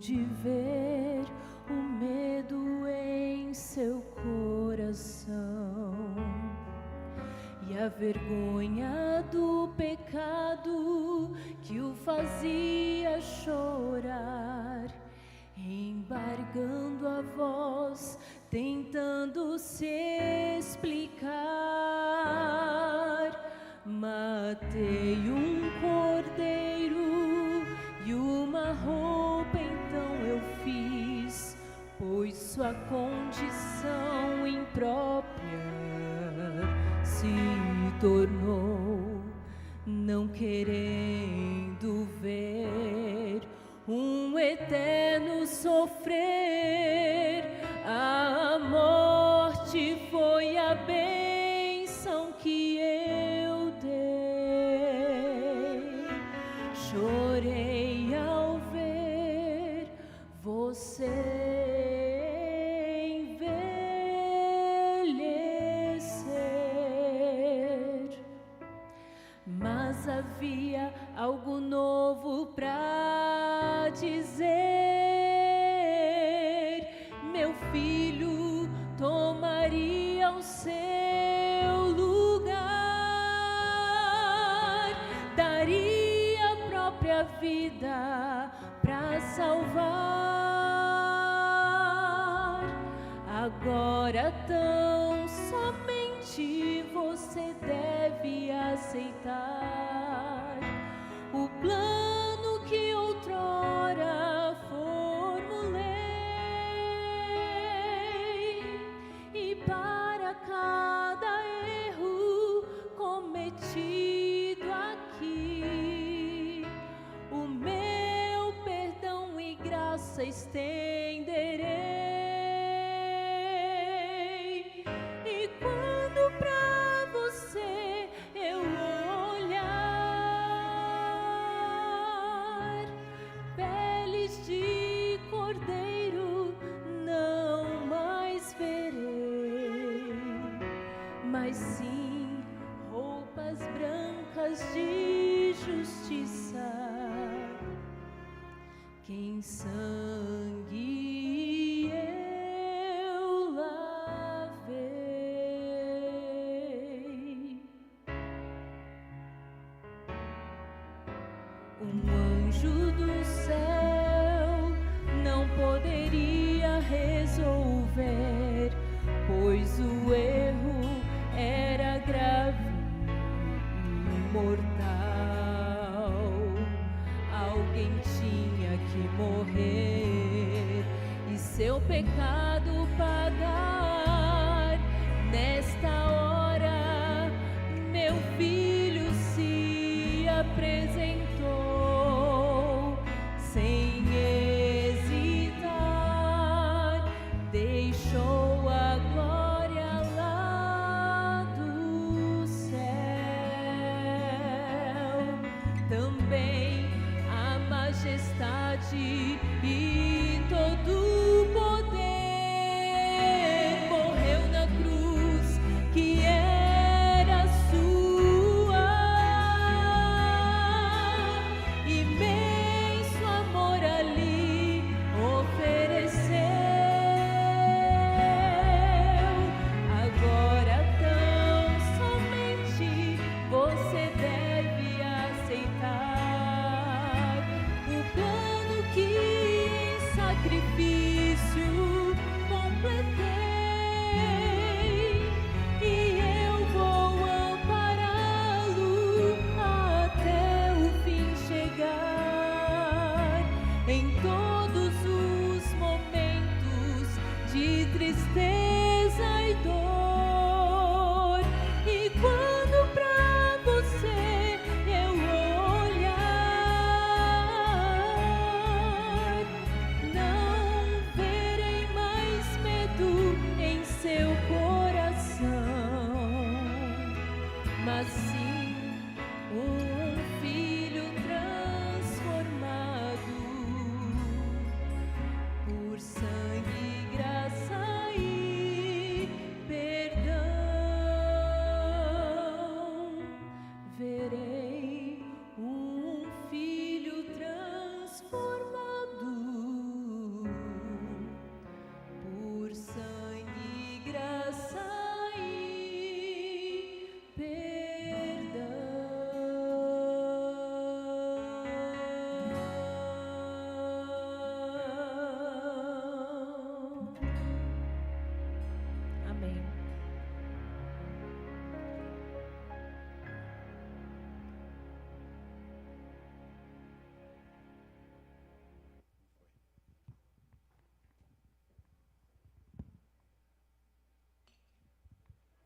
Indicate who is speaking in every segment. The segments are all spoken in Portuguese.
Speaker 1: pude ver o medo em seu coração e a vergonha do pecado que o fazia chorar, embargando a voz, tentando se explicar. Matei um cordeiro e uma roupa então eu fiz, pois sua condição imprópria se tornou, não querendo ver um eterno sofrer. A morte foi a bênção que eu dei. Chorei ao ver você envelhecer, mas havia algo novo pra dizer. Meu filho tomaria o seu lugar, daria a própria vida pra salvar. Agora tão somente você deve aceitar o plano que outrora formulei, e para cada erro cometido aqui, o meu perdão e graça estenderei. E quando pra você eu olhar, peles de cordeiro não mais verei, mas sim roupas brancas de justiça, que em sangue eu lavei. Um anjo do céu não poderia resolver, pois o erro era grave e mortal. Alguém tinha que morrer e seu pecado pagar. Nesta hora, meu filho se apresentou sem hesitar, deixou a glória lá do céu, também a majestade e todo o poder. Morreu na cruz que era sua, imenso amor ali ofereceu. Agora tão somente você deve aceitar o plano que em sacrifício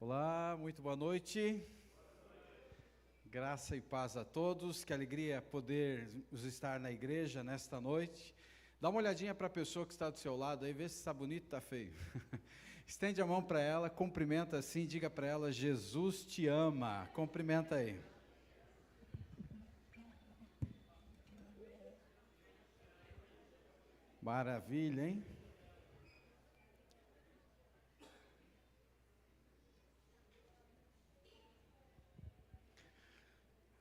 Speaker 2: Olá, muito boa noite. Graça e paz a todos. Que alegria poder estar na igreja nesta noite. Dá uma olhadinha para a pessoa que está do seu lado aí, vê se está bonito ou está feio. Estende a mão para ela, cumprimenta assim, diga para ela: Jesus te ama. Cumprimenta aí. Maravilha, hein?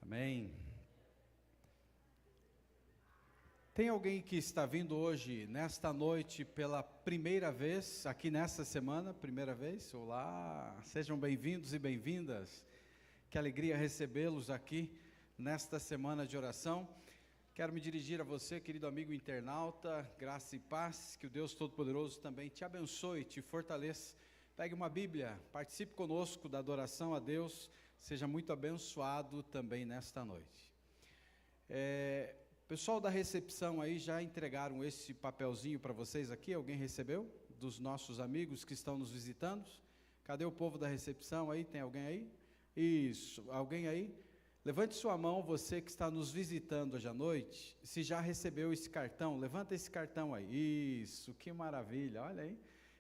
Speaker 2: Amém. Tem alguém que está vindo hoje, nesta noite, pela primeira vez, aqui nesta semana, primeira vez? Olá, sejam bem-vindos e bem-vindas. Que alegria recebê-los aqui nesta semana de oração. Quero me dirigir a você, querido amigo internauta, graça e paz, que o Deus Todo-Poderoso também te abençoe, te fortaleça. Pegue uma Bíblia, participe conosco da adoração a Deus, seja muito abençoado também nesta noite. Pessoal da recepção aí já entregaram esse papelzinho para vocês aqui? Alguém recebeu? Dos nossos amigos que estão nos visitando? Cadê o povo da recepção aí? Tem alguém aí? Isso, alguém aí? Levante sua mão, você que está nos visitando hoje à noite, se já recebeu esse cartão, levanta esse cartão aí. Isso, que maravilha, olha aí.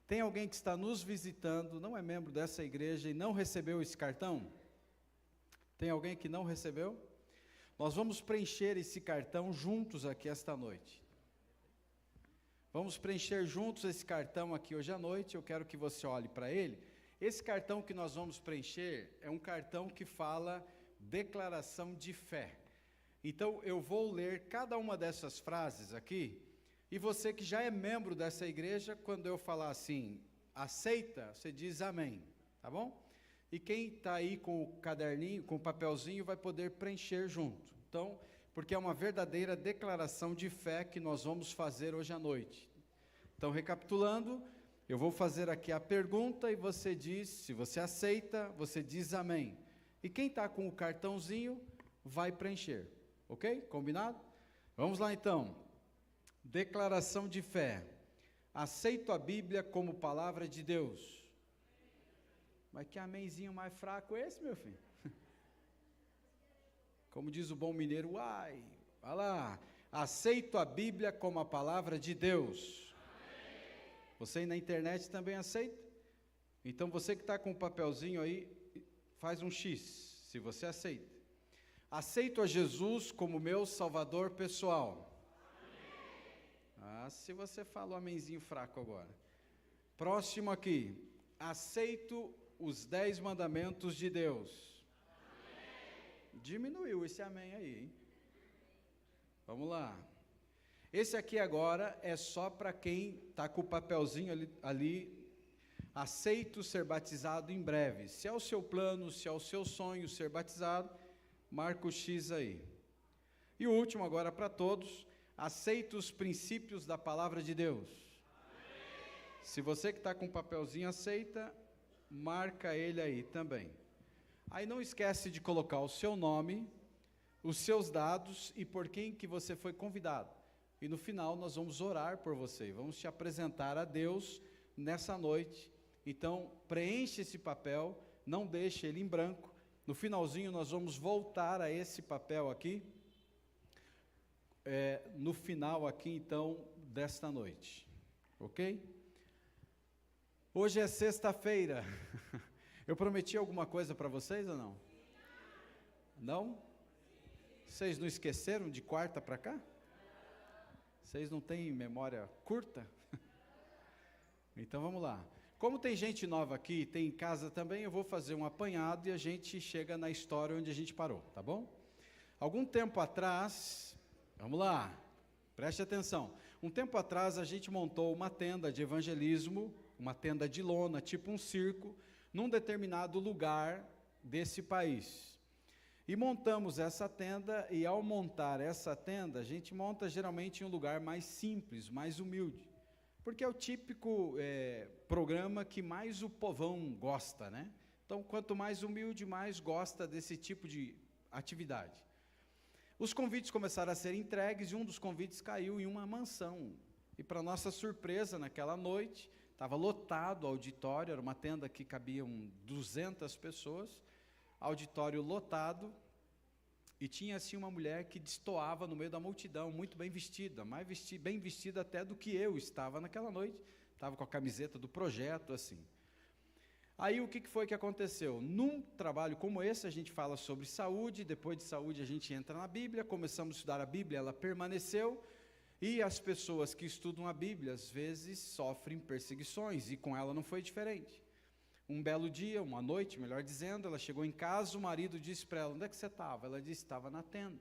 Speaker 2: Tem alguém que está nos visitando, não é membro dessa igreja e não recebeu esse cartão? Tem alguém que não recebeu? Nós vamos preencher esse cartão juntos aqui esta noite. Vamos preencher juntos esse cartão aqui hoje à noite, eu quero que você olhe para ele. Esse cartão que nós vamos preencher é um cartão que fala declaração de fé. Então eu vou ler cada uma dessas frases aqui, e você que já é membro dessa igreja, quando eu falar assim, aceita, você diz amém, tá bom? E quem está aí com o caderninho, com o papelzinho, vai poder preencher junto. Então, porque é uma verdadeira declaração de fé que nós vamos fazer hoje à noite. Então, recapitulando, eu vou fazer aqui a pergunta e você diz, se você aceita, você diz amém. E quem está com o cartãozinho vai preencher, ok? Combinado? Vamos lá então. Declaração de fé. Aceito a Bíblia como palavra de Deus. Mas que amenzinho mais fraco é esse, meu filho? Como diz o bom mineiro, uai, vai lá. Aceito a Bíblia como a palavra de Deus. Amém. Você aí na internet também aceita? Então você que está com o papelzinho aí, faz um X, se você aceita. Aceito a Jesus como meu Salvador pessoal. Amém. Se você falou amenzinho fraco agora. Próximo aqui. Aceito os 10 mandamentos de Deus. Amém. Diminuiu esse amém aí, hein? Vamos lá. Esse aqui agora é só para quem está com o papelzinho ali. Aceito ser batizado em breve. Se é o seu plano, se é o seu sonho ser batizado, marca o X aí. E o último agora para todos. Aceito os princípios da palavra de Deus. Amém. Se você que está com o papelzinho aceita, marca ele aí também. Aí não esquece de colocar o seu nome, os seus dados e por quem que você foi convidado. E no final nós vamos orar por você, vamos te apresentar a Deus nessa noite. Então preenche esse papel, não deixe ele em branco. No finalzinho nós vamos voltar a esse papel aqui, no final aqui então desta noite, ok? Hoje é sexta-feira. Eu prometi alguma coisa para vocês ou não? Não? Vocês não esqueceram de quarta para cá? Vocês não têm memória curta? Então vamos lá. Como tem gente nova aqui, tem em casa também, eu vou fazer um apanhado e a gente chega na história onde a gente parou, tá bom? Algum tempo atrás, vamos lá, preste atenção. Um tempo atrás a gente montou uma tenda de evangelismo, uma tenda de lona, tipo um circo, num determinado lugar desse país. E montamos essa tenda, e ao montar essa tenda, a gente monta geralmente em um lugar mais simples, mais humilde. Porque é o típico programa que mais o povão gosta, né? Então, quanto mais humilde, mais gosta desse tipo de atividade. Os convites começaram a ser entregues, e um dos convites caiu em uma mansão. E para nossa surpresa, naquela noite, estava lotado o auditório, era uma tenda que cabiam 200 pessoas, auditório lotado, e tinha assim uma mulher que destoava no meio da multidão, muito bem vestida, bem vestida até do que eu estava naquela noite, estava com a camiseta do projeto, assim. Aí o que foi que aconteceu? Num trabalho como esse, a gente fala sobre saúde, depois de saúde a gente entra na Bíblia, começamos a estudar a Bíblia, ela permaneceu, e as pessoas que estudam a Bíblia, às vezes, sofrem perseguições, e com ela não foi diferente. Um belo dia, uma noite, melhor dizendo, ela chegou em casa, o marido disse para ela, onde é que você estava? Ela disse, estava na tenda.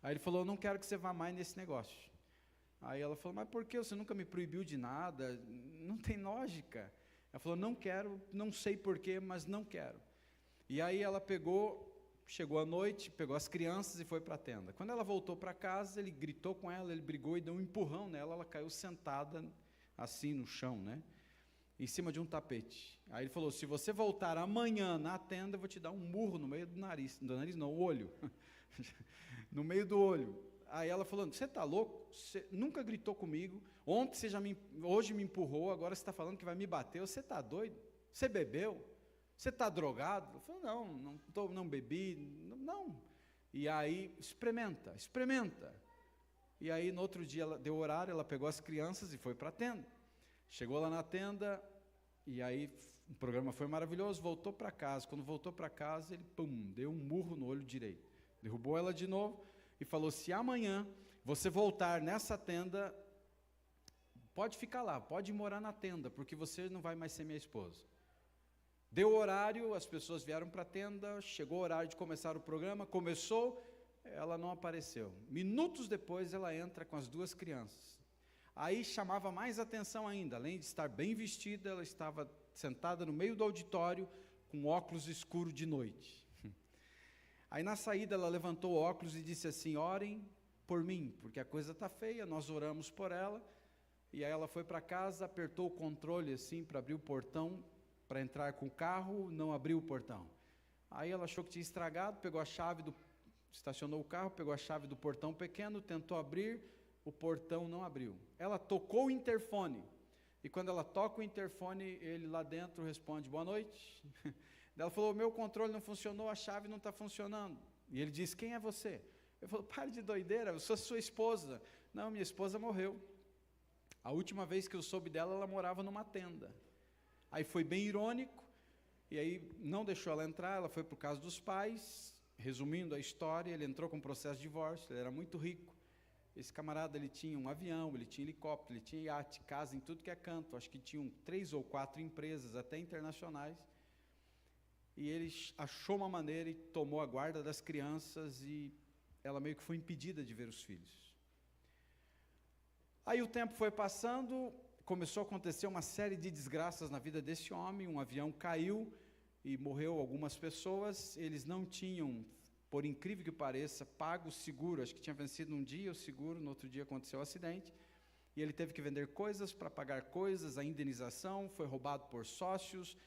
Speaker 2: Aí ele falou, não quero que você vá mais nesse negócio. Aí ela falou, mas por que? Você nunca me proibiu de nada, não tem lógica. Ela falou, não quero, não sei porquê, mas não quero. E aí ela chegou à noite, pegou as crianças e foi para a tenda. Quando ela voltou para casa, ele gritou com ela, ele brigou e deu um empurrão nela, ela caiu sentada assim no chão, né? Em cima de um tapete. Aí ele falou, se você voltar amanhã na tenda, eu vou te dar um murro no meio do nariz não, o olho, no meio do olho. Aí ela falou, você está louco? Você nunca gritou comigo, ontem hoje me empurrou, agora você está falando que vai me bater, você está doido? Você bebeu? Você está drogado? Eu falei, não bebi, não. E aí, experimenta. E aí, no outro dia, ela deu horário, ela pegou as crianças e foi para a tenda. Chegou lá na tenda, e aí o programa foi maravilhoso, voltou para casa. Quando voltou para casa, ele deu um murro no olho direito. Derrubou ela de novo e falou, se amanhã você voltar nessa tenda, pode ficar lá, pode morar na tenda, porque você não vai mais ser minha esposa. Deu horário, as pessoas vieram para a tenda, chegou o horário de começar o programa, começou, ela não apareceu. Minutos depois, ela entra com as duas crianças. Aí chamava mais atenção ainda, além de estar bem vestida, ela estava sentada no meio do auditório, com óculos escuros de noite. Aí na saída ela levantou o óculos e disse assim, orem por mim, porque a coisa está feia, nós oramos por ela. E aí ela foi para casa, apertou o controle assim para abrir o portão, para entrar com o carro, não abriu o portão. Aí ela achou que tinha estragado, estacionou o carro, pegou a chave do portão pequeno, tentou abrir, o portão não abriu. Ela tocou o interfone, e quando ela toca o interfone, ele lá dentro responde, boa noite. Ela falou, meu controle não funcionou, a chave não está funcionando. E ele disse, quem é você? Eu falei, pare de doideira, eu sou sua esposa. Não, minha esposa morreu. A última vez que eu soube dela, ela morava numa tenda. Aí foi bem irônico, e aí não deixou ela entrar, ela foi para o caso dos pais. Resumindo a história, ele entrou com um processo de divórcio, ele era muito rico. Esse camarada, ele tinha um avião, ele tinha helicóptero, ele tinha iate, casa em tudo que é canto. Acho que tinham 3 ou 4 empresas, até internacionais. E ele achou uma maneira e tomou a guarda das crianças, e ela meio que foi impedida de ver os filhos. Aí o tempo foi passando, começou a acontecer uma série de desgraças na vida desse homem. Um avião caiu e morreu algumas pessoas. Eles não tinham, por incrível que pareça, pago o seguro. Acho que tinha vencido um dia o seguro, no outro dia aconteceu o acidente. E ele teve que vender coisas para pagar coisas, a indenização, foi roubado por sócios.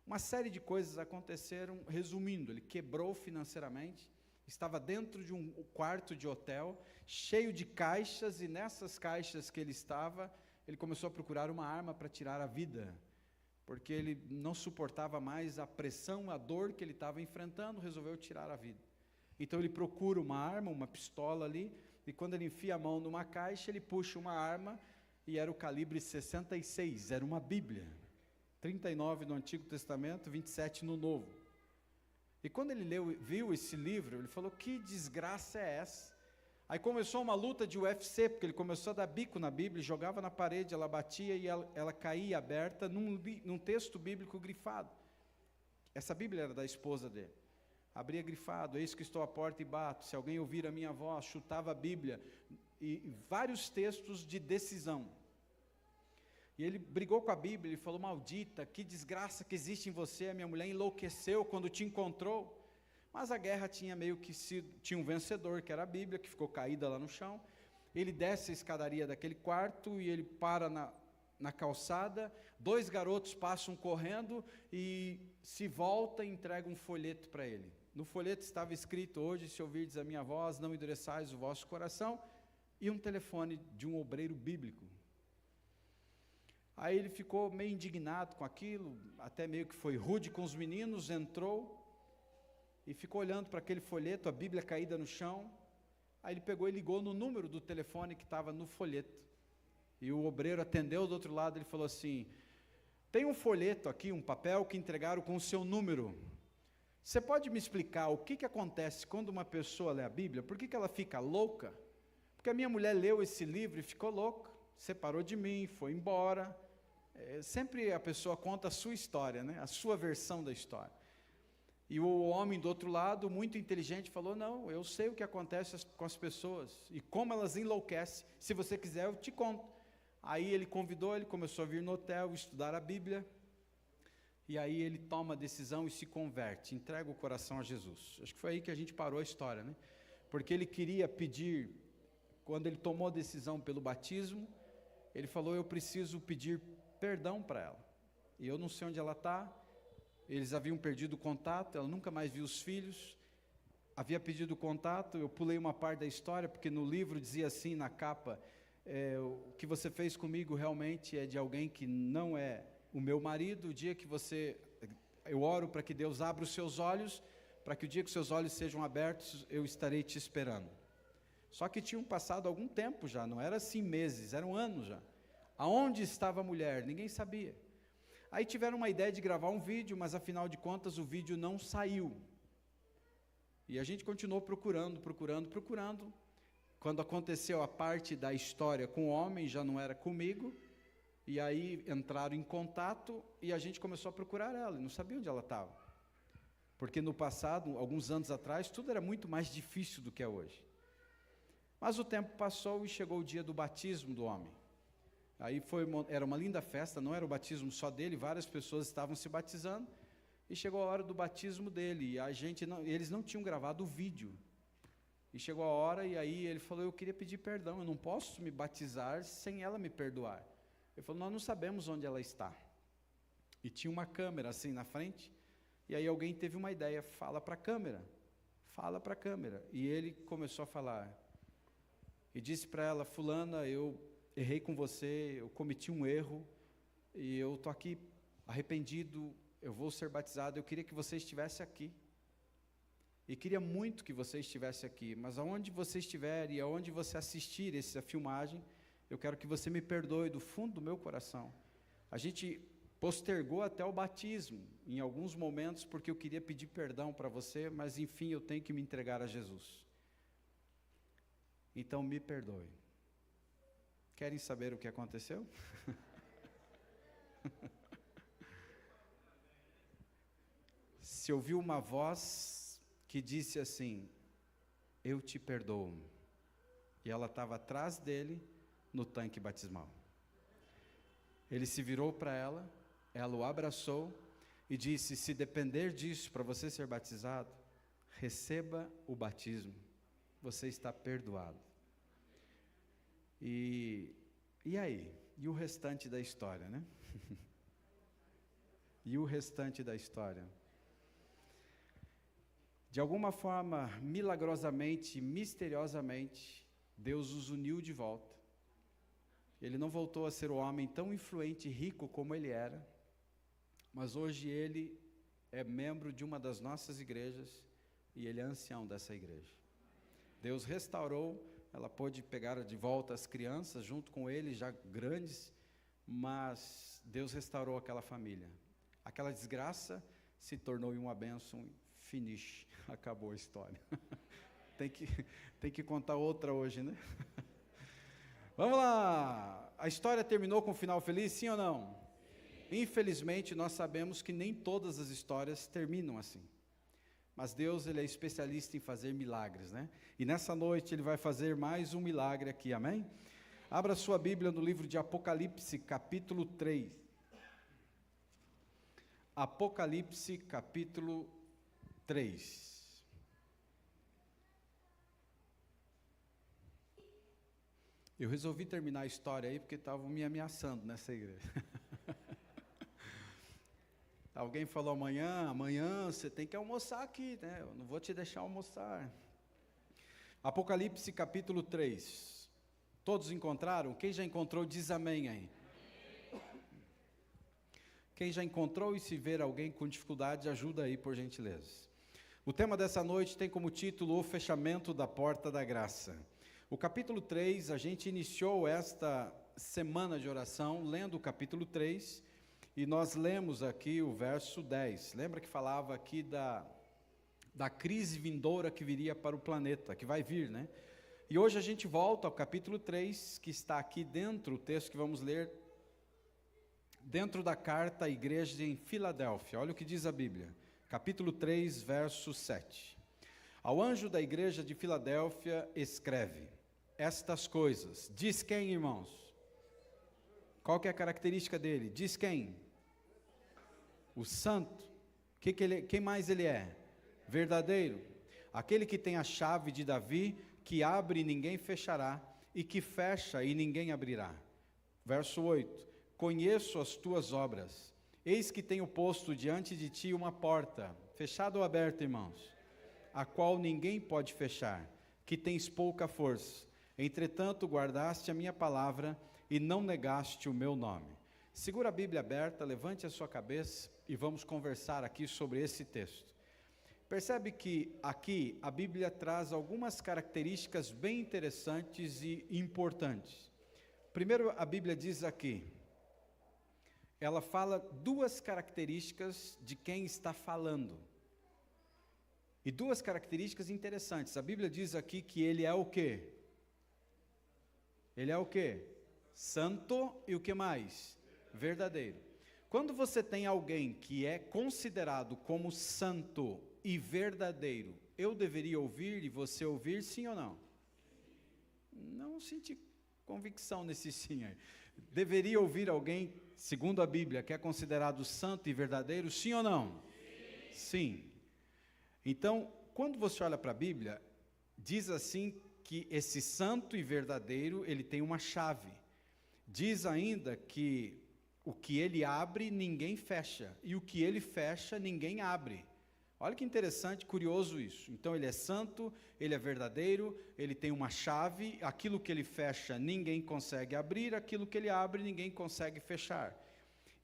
Speaker 2: Uma série de coisas aconteceram. Resumindo, ele quebrou financeiramente, estava dentro de um quarto de hotel, cheio de caixas, e nessas caixas que ele estava, ele começou a procurar uma arma para tirar a vida, porque ele não suportava mais a pressão, a dor que ele estava enfrentando, resolveu tirar a vida. Então ele procura uma arma, uma pistola ali, e quando ele enfia a mão numa caixa, ele puxa uma arma, e era o calibre 66, era uma Bíblia, 39 no Antigo Testamento, 27 no Novo. E quando ele viu esse livro, ele falou, que desgraça é essa? Aí começou uma luta de UFC, porque ele começou a dar bico na Bíblia, jogava na parede, ela batia e ela caía aberta num texto bíblico grifado. Essa Bíblia era da esposa dele. Abria grifado, eis que estou à porta e bato, se alguém ouvir a minha voz, chutava a Bíblia, e vários textos de decisão. E ele brigou com a Bíblia, ele falou, maldita, que desgraça que existe em você, a minha mulher enlouqueceu quando te encontrou. Mas a guerra tinha meio que tinha um vencedor, que era a Bíblia, que ficou caída lá no chão. Ele desce a escadaria daquele quarto e ele para na calçada, 2 garotos passam correndo e se volta e entrega um folheto para ele. No folheto estava escrito, hoje se ouvirdes a minha voz, não endureçais o vosso coração, e um telefone de um obreiro bíblico. Aí ele ficou meio indignado com aquilo, até meio que foi rude com os meninos, entrou e ficou olhando para aquele folheto, a Bíblia caída no chão. Aí ele pegou e ligou no número do telefone que estava no folheto. E o obreiro atendeu do outro lado, ele falou assim: tem um folheto aqui, um papel que entregaram com o seu número. Você pode me explicar o que acontece quando uma pessoa lê a Bíblia? Por que ela fica louca? Porque a minha mulher leu esse livro e ficou louca, separou de mim, foi embora. Sempre a pessoa conta a sua história, né? A sua versão da história. E o homem do outro lado, muito inteligente, falou: não, eu sei o que acontece com as pessoas e como elas enlouquecem. Se você quiser, eu te conto. Aí ele convidou, ele começou a vir no hotel, estudar a Bíblia. E aí ele toma a decisão e se converte, entrega o coração a Jesus. Acho que foi aí que a gente parou a história, né? Porque ele queria pedir, quando ele tomou a decisão pelo batismo, ele falou: eu preciso pedir perdão para ela. E eu não sei onde ela está. Eles haviam perdido o contato, ela nunca mais viu os filhos. Havia pedido contato, eu pulei uma parte da história, porque no livro dizia assim, na capa: o que você fez comigo realmente é de alguém que não é o meu marido. O dia que eu oro para que Deus abra os seus olhos, para que o dia que os seus olhos sejam abertos, eu estarei te esperando. Só que tinham passado algum tempo já, não era assim meses, eram anos já. Aonde estava a mulher? Ninguém sabia. Aí tiveram uma ideia de gravar um vídeo, mas afinal de contas o vídeo não saiu. E a gente continuou procurando. Quando aconteceu a parte da história com o homem, já não era comigo. E aí entraram em contato e a gente começou a procurar ela, e não sabia onde ela estava. Porque no passado, alguns anos atrás, tudo era muito mais difícil do que é hoje. Mas o tempo passou e chegou o dia do batismo do homem. Aí era uma linda festa, não era o batismo só dele, várias pessoas estavam se batizando, e chegou a hora do batismo dele, e eles não tinham gravado o vídeo. E chegou a hora, e aí ele falou: eu queria pedir perdão, eu não posso me batizar sem ela me perdoar. Ele falou: nós não sabemos onde ela está. E tinha uma câmera assim na frente, e aí alguém teve uma ideia: fala para a câmera. E ele começou a falar, e disse para ela: fulana, eu errei com você, eu cometi um erro, e eu estou aqui arrependido, eu vou ser batizado, eu queria que você estivesse aqui. E queria muito que você estivesse aqui, mas aonde você estiver e aonde você assistir essa filmagem, eu quero que você me perdoe do fundo do meu coração. A gente postergou até o batismo, em alguns momentos, porque eu queria pedir perdão para você, mas enfim, eu tenho que me entregar a Jesus. Então me perdoe. Querem saber o que aconteceu? Se ouviu uma voz que disse assim: eu te perdoo. E ela estava atrás dele, no tanque batismal. Ele se virou para ela, ela o abraçou e disse: se depender disso para você ser batizado, receba o batismo, você está perdoado. E aí? E o restante da história, né? E o restante da história? De alguma forma, milagrosamente, misteriosamente, Deus os uniu de volta. Ele não voltou a ser o homem tão influente e rico como ele era, mas hoje ele é membro de uma das nossas igrejas e ele é ancião dessa igreja. Deus restaurou, ela pôde pegar de volta as crianças junto com ele, já grandes, mas Deus restaurou aquela família. Aquela desgraça se tornou uma bênção. Finish, acabou a história. tem que contar outra hoje, né? Vamos lá, a história terminou com um final feliz, sim ou não? Sim. Infelizmente, nós sabemos que nem todas as histórias terminam assim. Mas Deus, Ele é especialista em fazer milagres, né? E nessa noite Ele vai fazer mais um milagre aqui, amém? Abra sua Bíblia no livro de Apocalipse, capítulo 3. Apocalipse, capítulo 3. Eu resolvi terminar a história aí porque estavam me ameaçando nessa igreja. Alguém falou: amanhã você tem que almoçar aqui, né? Eu não vou te deixar almoçar. Apocalipse capítulo 3. Todos encontraram? Quem já encontrou diz amém aí. Quem já encontrou e se ver alguém com dificuldade, ajuda aí, por gentileza. O tema dessa noite tem como título O Fechamento da Porta da Graça. O capítulo 3, a gente iniciou esta semana de oração lendo o capítulo 3 e nós lemos aqui o verso 10. Lembra que falava aqui da crise vindoura que viria para o planeta, que vai vir, né? E hoje a gente volta ao capítulo 3, que está aqui dentro, o texto que vamos ler, dentro da carta à igreja em Filadélfia. Olha o que diz a Bíblia, capítulo 3, verso 7. Ao anjo da igreja de Filadélfia escreve estas coisas. Diz quem, irmãos? Qual que é a característica dele? Diz quem? O santo. Quem mais ele é? Verdadeiro. Aquele que tem a chave de Davi, que abre e ninguém fechará, e que fecha e ninguém abrirá. Verso 8. Conheço as tuas obras. Eis que tenho posto diante de ti uma porta, fechada ou aberta, irmãos, a qual ninguém pode fechar, que tens pouca força. Entretanto, guardaste a minha palavra e não negaste o meu nome. Segura a Bíblia aberta, levante a sua cabeça e vamos conversar aqui sobre esse texto. Percebe que aqui a Bíblia traz algumas características bem interessantes e importantes. Primeiro, a Bíblia diz aqui, ela fala duas características de quem está falando. E duas características interessantes. A Bíblia diz aqui que ele é o quê? Ele é o quê? Santo e o que mais? Verdadeiro. Quando você tem alguém que é considerado como santo e verdadeiro, eu deveria ouvir e você ouvir, sim ou não? Não senti convicção nesse sim aí. Deveria ouvir alguém, segundo a Bíblia, que é considerado santo e verdadeiro, sim ou não? Sim. Então, quando você olha para a Bíblia, diz assim que esse santo e verdadeiro, ele tem uma chave. Diz ainda que o que ele abre, ninguém fecha, e o que ele fecha, ninguém abre. Olha que interessante, curioso isso. Então ele é santo, ele é verdadeiro, ele tem uma chave, aquilo que ele fecha ninguém consegue abrir, aquilo que ele abre ninguém consegue fechar.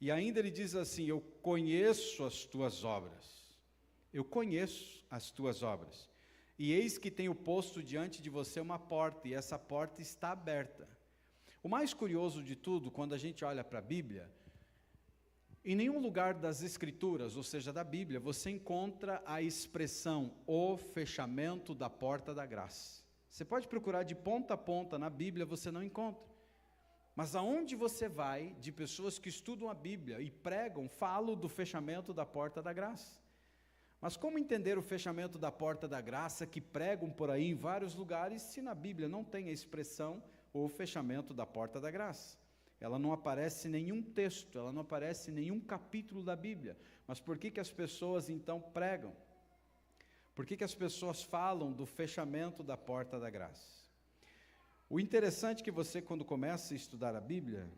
Speaker 2: E ainda ele diz assim, eu conheço as tuas obras, eu conheço as tuas obras, e eis que tenho posto diante de você uma porta, e essa porta está aberta. O mais curioso de tudo, quando a gente olha para a Bíblia, em nenhum lugar das Escrituras, ou seja, da Bíblia, você encontra a expressão, o fechamento da porta da graça. Você pode procurar de ponta a ponta na Bíblia, você não encontra. Mas aonde você vai, de pessoas que estudam a Bíblia e pregam, falam do fechamento da porta da graça. Mas como entender o fechamento da porta da graça, que pregam por aí em vários lugares, se na Bíblia não tem a expressão, o fechamento da porta da graça? Ela não aparece em nenhum texto, ela não aparece em nenhum capítulo da Bíblia. Mas por que as pessoas então pregam? Por que as pessoas falam do fechamento da porta da graça? O interessante é que você, quando começa a estudar a Bíblia,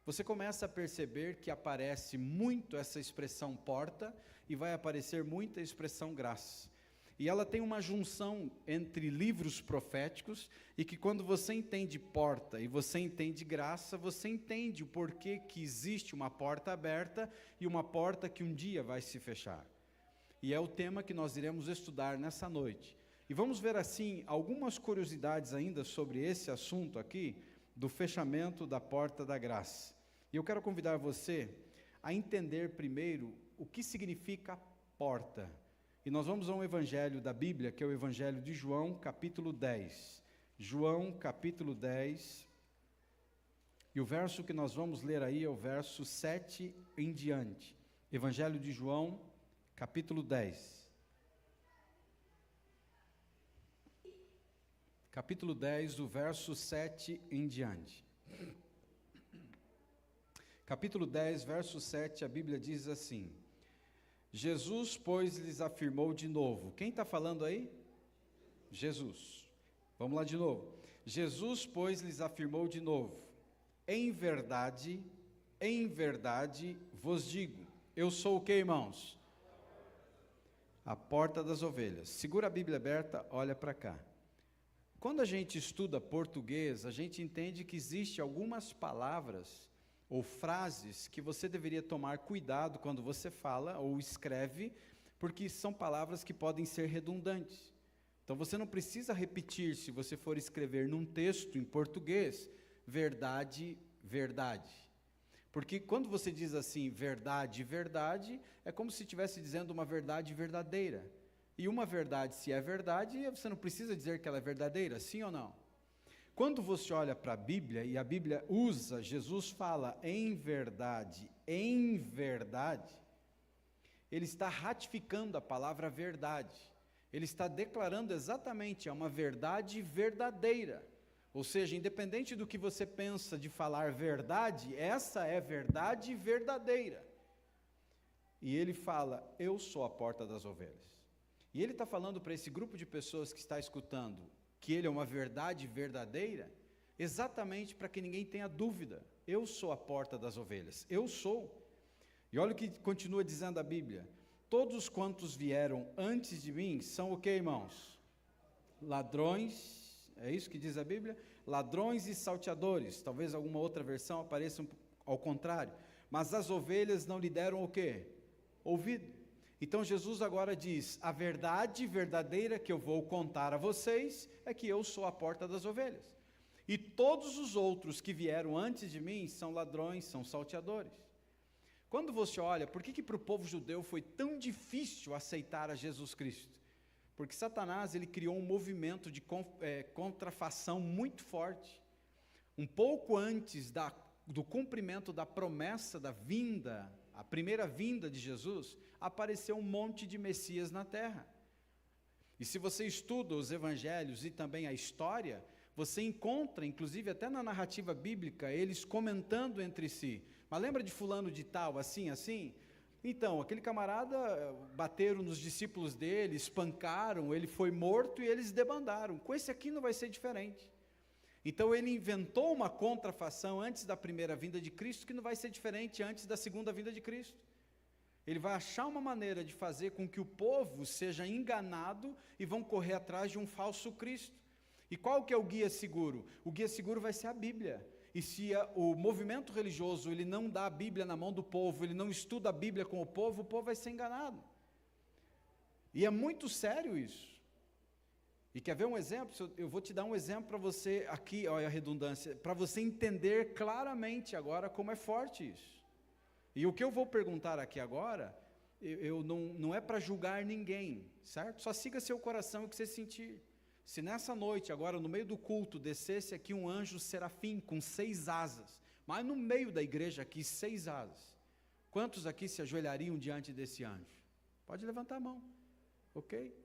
Speaker 2: você começa a perceber que aparece muito essa expressão porta e vai aparecer muita expressão graça. E ela tem uma junção entre livros proféticos e que quando você entende porta e você entende graça, você entende o porquê que existe uma porta aberta e uma porta que um dia vai se fechar. E é o tema que nós iremos estudar nessa noite. E vamos ver assim algumas curiosidades ainda sobre esse assunto aqui, do fechamento da porta da graça. E eu quero convidar você a entender primeiro o que significa porta. E nós vamos a um evangelho da Bíblia, que é o evangelho de João, capítulo 10. João, capítulo 10. E o verso que nós vamos ler aí é o verso 7 em diante. Evangelho de João, capítulo 10. Capítulo 10, do verso 7 em diante. Capítulo 10, verso 7, a Bíblia diz assim: Jesus, pois, lhes afirmou de novo. Quem está falando aí? Jesus. Vamos lá de novo. Jesus, pois, lhes afirmou de novo. Em verdade vos digo. Eu sou o que, irmãos? A porta das ovelhas. Segura a Bíblia aberta, olha para cá. Quando a gente estuda português, a gente entende que existem algumas palavras ou frases que você deveria tomar cuidado quando você fala ou escreve, porque são palavras que podem ser redundantes. Então você não precisa repetir, se você for escrever num texto em português, verdade, verdade. Porque quando você diz assim, verdade, verdade, é como se estivesse dizendo uma verdade verdadeira. E uma verdade, se é verdade, você não precisa dizer que ela é verdadeira, sim ou não? Quando você olha para a Bíblia, e a Bíblia usa, Jesus fala em verdade, ele está ratificando a palavra verdade. Ele está declarando exatamente, é uma verdade verdadeira. Ou seja, independente do que você pensa de falar verdade, essa é verdade verdadeira. E ele fala, eu sou a porta das ovelhas. E ele está falando para esse grupo de pessoas que está escutando, que ele é uma verdade verdadeira, exatamente para que ninguém tenha dúvida. Eu sou a porta das ovelhas, eu sou. E olha o que continua dizendo a Bíblia, todos quantos vieram antes de mim são o que, irmãos? Ladrões, é isso que diz a Bíblia? Ladrões e salteadores, talvez alguma outra versão apareça ao contrário, mas as ovelhas não lhe deram o quê? Ouvido. Então Jesus agora diz, a verdade verdadeira que eu vou contar a vocês, é que eu sou a porta das ovelhas, e todos os outros que vieram antes de mim, são ladrões, são salteadores. Quando você olha, por que para o povo judeu foi tão difícil aceitar a Jesus Cristo? Porque Satanás, ele criou um movimento de contrafação muito forte. Um pouco antes do cumprimento da promessa da vinda, a primeira vinda de Jesus, apareceu um monte de Messias na terra. E se você estuda os evangelhos e também a história, você encontra, inclusive até na narrativa bíblica, eles comentando entre si, mas lembra de fulano de tal, assim, assim? Então, aquele camarada, bateram nos discípulos dele, espancaram, ele foi morto e eles debandaram. Com esse aqui não vai ser diferente. Então ele inventou uma contrafação antes da primeira vinda de Cristo, que não vai ser diferente antes da segunda vinda de Cristo. Ele vai achar uma maneira de fazer com que o povo seja enganado e vão correr atrás de um falso Cristo. E qual que é o guia seguro? O guia seguro vai ser a Bíblia. E se o movimento religioso ele não dá a Bíblia na mão do povo, ele não estuda a Bíblia com o povo vai ser enganado. E é muito sério isso. E quer ver um exemplo? Eu vou te dar um exemplo para você, aqui, olha a redundância, para você entender claramente agora como é forte isso. E o que eu vou perguntar aqui agora, não é para julgar ninguém, certo? Só siga seu coração e o que você sentir. Se nessa noite, agora no meio do culto, descesse aqui um anjo serafim com 6 asas, mas no meio da igreja aqui, 6 asas, quantos aqui se ajoelhariam diante desse anjo? Pode levantar a mão, ok?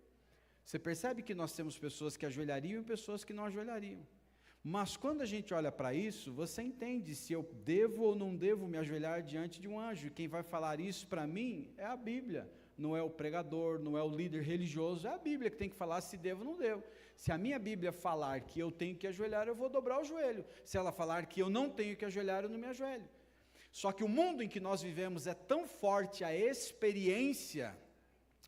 Speaker 2: Você percebe que nós temos pessoas que ajoelhariam e pessoas que não ajoelhariam. Mas quando a gente olha para isso, você entende se eu devo ou não devo me ajoelhar diante de um anjo. E quem vai falar isso para mim é a Bíblia. Não é o pregador, não é o líder religioso, é a Bíblia que tem que falar se devo ou não devo. Se a minha Bíblia falar que eu tenho que ajoelhar, eu vou dobrar o joelho. Se ela falar que eu não tenho que ajoelhar, eu não me ajoelho. Só que o mundo em que nós vivemos é tão forte a experiência,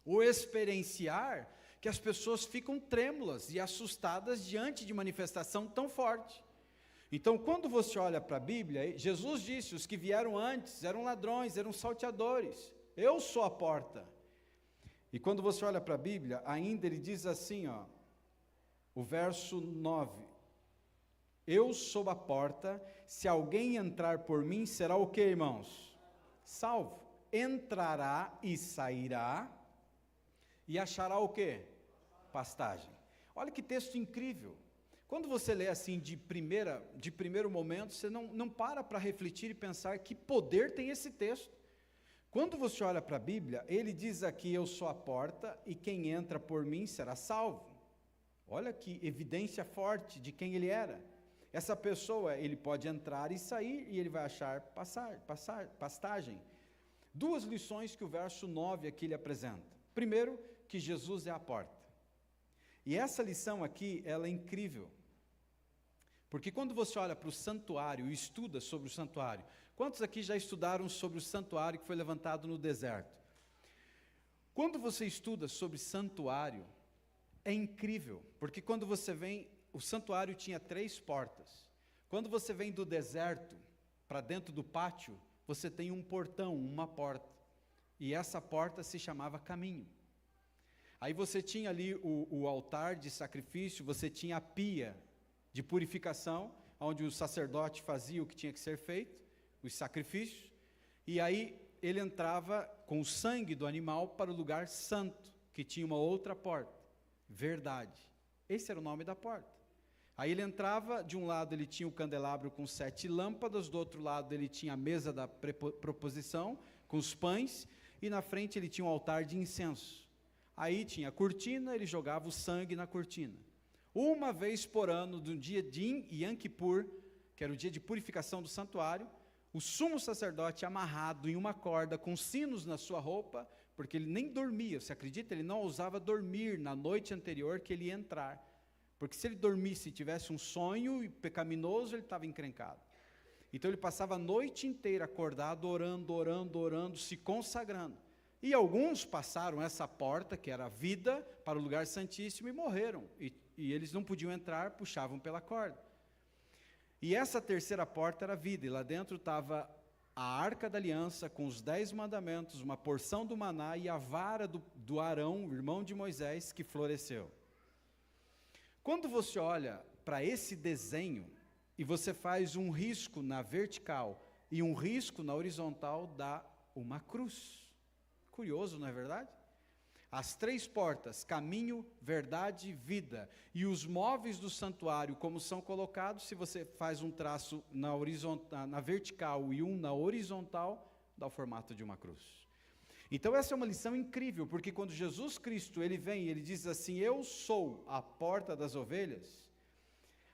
Speaker 2: o experienciar, que as pessoas ficam trêmulas e assustadas diante de manifestação tão forte. Então, quando você olha para a Bíblia, Jesus disse, os que vieram antes eram ladrões, eram salteadores. Eu sou a porta. E quando você olha para a Bíblia, ainda ele diz assim, ó, o verso 9, eu sou a porta, se alguém entrar por mim, será o que, irmãos? Salvo. Entrará e sairá, e achará o quê? Pastagem. Olha que texto incrível. Quando você lê assim de primeiro momento, você não para refletir e pensar que poder tem esse texto. Quando você olha para a Bíblia, ele diz aqui, eu sou a porta, e quem entra por mim será salvo. Olha que evidência forte de quem ele era. Essa pessoa, ele pode entrar e sair, e ele vai achar pastagem. 2 lições que o verso 9 aqui lhe apresenta. Primeiro, que Jesus é a porta. E essa lição aqui, ela é incrível. Porque quando você olha para o santuário e estuda sobre o santuário, quantos aqui já estudaram sobre o santuário que foi levantado no deserto? Quando você estuda sobre santuário, é incrível, porque quando você vem, o santuário tinha 3 portas. Quando você vem do deserto para dentro do pátio, você tem um portão, uma porta. E essa porta se chamava caminho. Aí você tinha ali o altar de sacrifício, você tinha a pia de purificação, onde o sacerdote fazia o que tinha que ser feito, os sacrifícios, e aí ele entrava com o sangue do animal para o lugar santo, que tinha uma outra porta, verdade. Esse era o nome da porta. Aí ele entrava, de um lado ele tinha o candelabro com 7 lâmpadas, do outro lado ele tinha a mesa da proposição, com os pães, e na frente ele tinha um altar de incenso. Aí tinha a cortina, ele jogava o sangue na cortina. Uma vez por ano, do dia de Yom Kippur, que era o dia de purificação do santuário, o sumo sacerdote amarrado em uma corda com sinos na sua roupa, porque ele nem dormia, você acredita? Ele não ousava dormir na noite anterior que ele ia entrar, porque se ele dormisse e tivesse um sonho pecaminoso, ele estava encrencado. Então ele passava a noite inteira acordado, orando, se consagrando. E alguns passaram essa porta, que era a vida, para o lugar santíssimo e morreram, e eles não podiam entrar, puxavam pela corda. E essa terceira porta era a vida, e lá dentro estava a arca da aliança, com os 10 mandamentos, uma porção do maná e a vara do Arão, o irmão de Moisés, que floresceu. Quando você olha para esse desenho, e você faz um risco na vertical, e um risco na horizontal, dá uma cruz. Curioso, não é verdade? As 3 portas, caminho, verdade, vida, e os móveis do santuário, como são colocados, se você faz um traço na vertical e um na horizontal, dá o formato de uma cruz. Então essa é uma lição incrível, porque quando Jesus Cristo, ele vem e ele diz assim, eu sou a porta das ovelhas,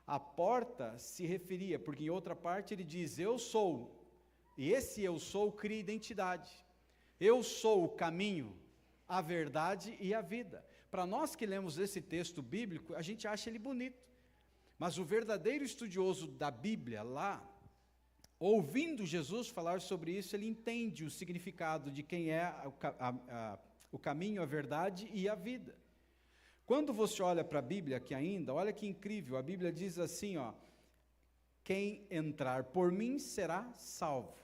Speaker 2: a porta se referia, porque em outra parte ele diz, eu sou, e esse eu sou cria identidade, eu sou o caminho, a verdade e a vida. Para nós que lemos esse texto bíblico, a gente acha ele bonito, mas o verdadeiro estudioso da Bíblia lá, ouvindo Jesus falar sobre isso, ele entende o significado de quem é o caminho, a verdade e a vida. Quando você olha para a Bíblia aqui ainda, olha que incrível, a Bíblia diz assim, ó, quem entrar por mim será salvo.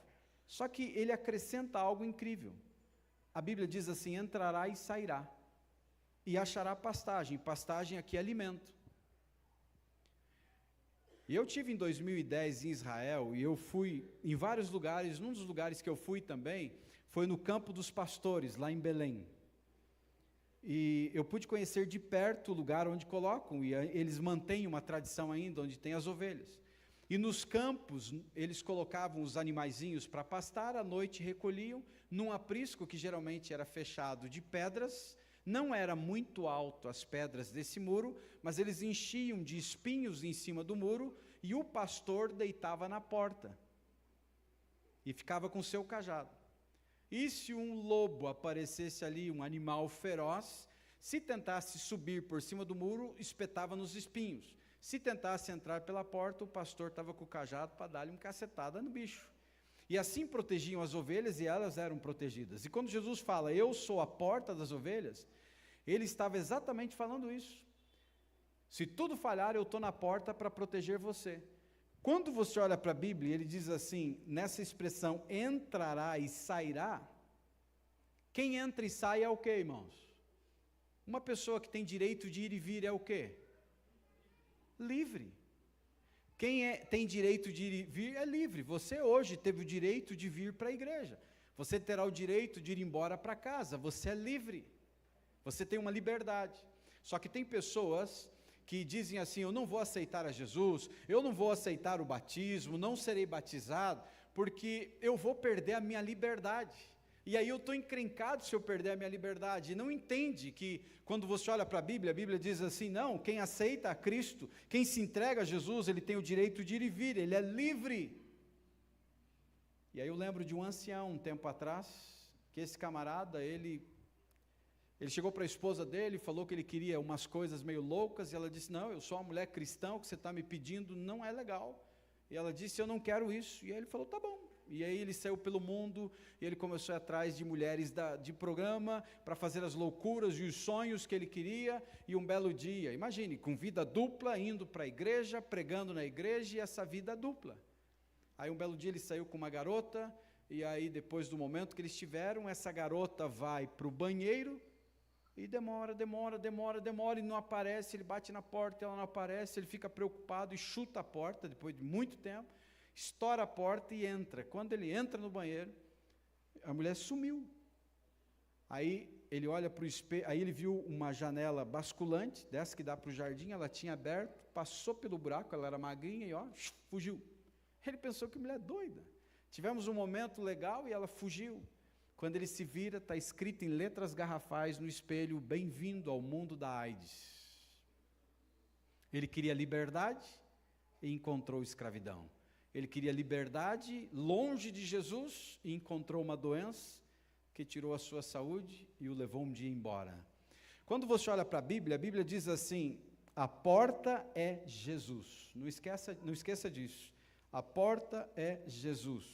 Speaker 2: Só que ele acrescenta algo incrível. A Bíblia diz assim, entrará e sairá, e achará pastagem. Pastagem aqui é alimento. E eu tive em 2010 em Israel, e eu fui em vários lugares, um dos lugares que eu fui também, foi no Campo dos Pastores, lá em Belém. E eu pude conhecer de perto o lugar onde colocam, e eles mantêm uma tradição ainda, onde tem as ovelhas. E nos campos, eles colocavam os animaizinhos para pastar, à noite recolhiam, num aprisco que geralmente era fechado de pedras, não era muito alto as pedras desse muro, mas eles enchiam de espinhos em cima do muro, e o pastor deitava na porta, e ficava com seu cajado. E se um lobo aparecesse ali, um animal feroz, se tentasse subir por cima do muro, espetava nos espinhos. Se tentasse entrar pela porta, o pastor estava com o cajado para dar-lhe uma cacetada no bicho. E assim protegiam as ovelhas e elas eram protegidas. E quando Jesus fala, eu sou a porta das ovelhas, ele estava exatamente falando isso. Se tudo falhar, eu estou na porta para proteger você. Quando você olha para a Bíblia, ele diz assim, nessa expressão, entrará e sairá, quem entra e sai é o quê, irmãos? Uma pessoa que tem direito de ir e vir é o quê? Livre. Quem tem direito de ir e vir é livre. Você hoje teve o direito de vir para a igreja. Você terá o direito de ir embora para casa. Você é livre. Você tem uma liberdade. Só que tem pessoas que dizem assim, eu não vou aceitar a Jesus, eu não vou aceitar o batismo, não serei batizado, porque eu vou perder a minha liberdade. E aí eu estou encrencado se eu perder a minha liberdade. E não entende que quando você olha para a Bíblia diz assim, não, quem aceita a Cristo, quem se entrega a Jesus, ele tem o direito de ir e vir, ele é livre. E aí eu lembro de um ancião, um tempo atrás, que esse camarada, ele chegou para a esposa dele, falou que ele queria umas coisas meio loucas, e ela disse, não, eu sou uma mulher cristã, o que você está me pedindo não é legal. E ela disse, eu não quero isso. E aí ele falou, tá bom. E aí ele saiu pelo mundo, e ele começou a ir atrás de mulheres de programa, para fazer as loucuras e os sonhos que ele queria, e um belo dia, imagine, com vida dupla, indo para a igreja, pregando na igreja, e essa vida dupla. Aí um belo dia ele saiu com uma garota, e aí depois do momento que eles tiveram, essa garota vai para o banheiro, e demora, e não aparece, ele bate na porta, ela não aparece, ele fica preocupado e chuta a porta, depois de muito tempo, estoura a porta e entra. Quando ele entra no banheiro, a mulher sumiu. Aí ele olha para o espelho, aí ele viu uma janela basculante, dessa que dá para o jardim, ela tinha aberto, passou pelo buraco, ela era magrinha e fugiu. Ele pensou que mulher doida. Tivemos um momento legal e ela fugiu. Quando ele se vira, está escrito em letras garrafais no espelho, bem-vindo ao mundo da AIDS. Ele queria liberdade e encontrou escravidão. Ele queria liberdade longe de Jesus e encontrou uma doença que tirou a sua saúde e o levou um dia embora. Quando você olha para a Bíblia diz assim, a porta é Jesus. Não esqueça disso. A porta é Jesus.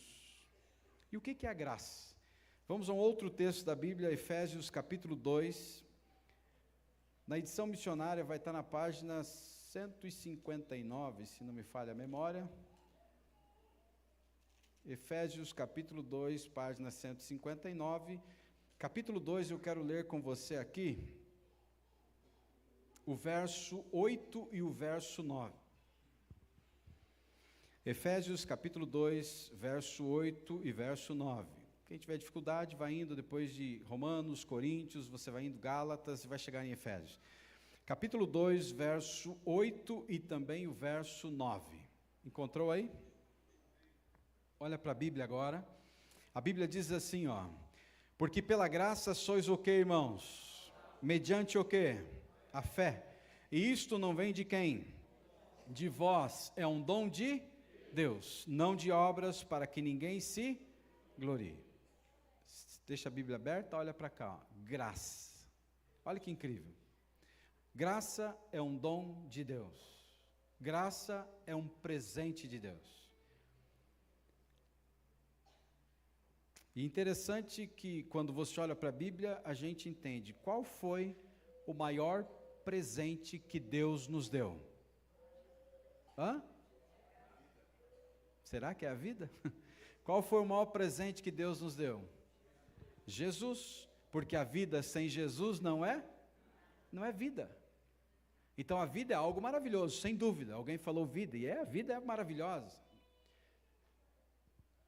Speaker 2: E o que é a graça? Vamos a um outro texto da Bíblia, Efésios capítulo 2. Na edição missionária vai estar na página 159, se não me falha a memória. Efésios capítulo 2, página 159. Capítulo 2, eu quero ler com você aqui o verso 8 e o verso 9. Efésios capítulo 2, verso 8 e verso 9. Quem tiver dificuldade, vai indo depois de Romanos, Coríntios, você vai indo Gálatas e vai chegar em Efésios. Capítulo 2, verso 8 e também o verso 9. Encontrou aí? Olha para a Bíblia agora. A Bíblia diz assim, porque pela graça sois o quê, irmãos? Mediante o quê? A fé. E isto não vem de quem? De vós, é um dom de Deus, não de obras, para que ninguém se glorie. Deixa a Bíblia aberta, olha para cá, graça. Olha que incrível. Graça é um dom de Deus. Graça é um presente de Deus. E interessante que quando você olha para a Bíblia, a gente entende qual foi o maior presente que Deus nos deu. Será que é a vida? Qual foi o maior presente que Deus nos deu? Jesus, porque a vida sem Jesus não é vida. Então a vida é algo maravilhoso, sem dúvida. Alguém falou vida, e a vida é maravilhosa.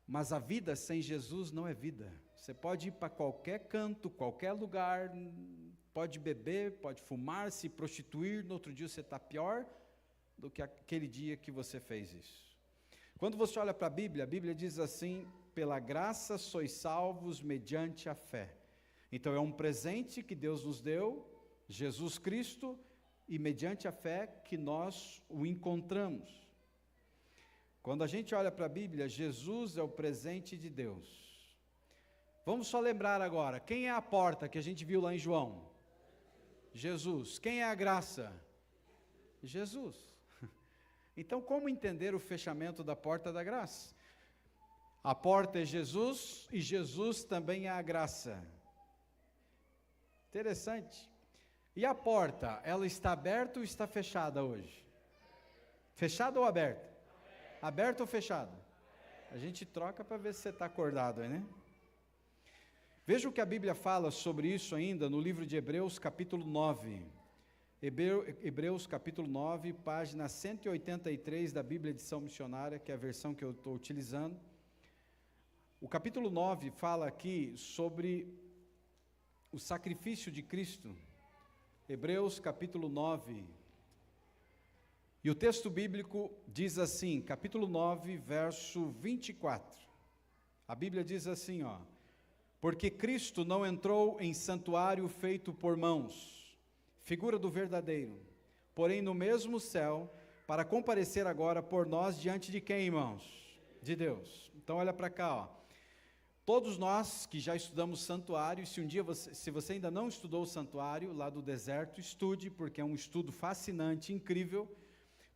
Speaker 2: Mas a vida sem Jesus não é vida. Você pode ir para qualquer canto, qualquer lugar, pode beber, pode fumar, se prostituir, no outro dia você está pior do que aquele dia que você fez isso. Quando você olha para a Bíblia diz assim, pela graça sois salvos mediante a fé. Então é um presente que Deus nos deu, Jesus Cristo, e mediante a fé que nós o encontramos. Quando a gente olha para a Bíblia, Jesus é o presente de Deus. Vamos só lembrar agora, quem é a porta que a gente viu lá em João? Jesus. Quem é a graça? Jesus. Então, como entender o fechamento da porta da graça? A porta é Jesus e Jesus também é a graça. Interessante. E a porta, ela está aberta ou está fechada hoje? Fechada ou aberta? Aberta ou fechada? A gente troca para ver se você está acordado aí, né? Veja o que a Bíblia fala sobre isso ainda no livro de Hebreus, capítulo 9. Hebreus, capítulo 9, página 183 da Bíblia Edição Missionária, que é a versão que eu estou utilizando. O capítulo 9 fala aqui sobre o sacrifício de Cristo. Hebreus, capítulo 9. E o texto bíblico diz assim, capítulo 9, verso 24. A Bíblia diz assim, porque Cristo não entrou em santuário feito por mãos, figura do verdadeiro, porém no mesmo céu, para comparecer agora por nós diante de quem, irmãos? De Deus. Então olha para cá, Todos nós que já estudamos santuário, se você ainda não estudou o santuário lá do deserto, estude, porque é um estudo fascinante, incrível.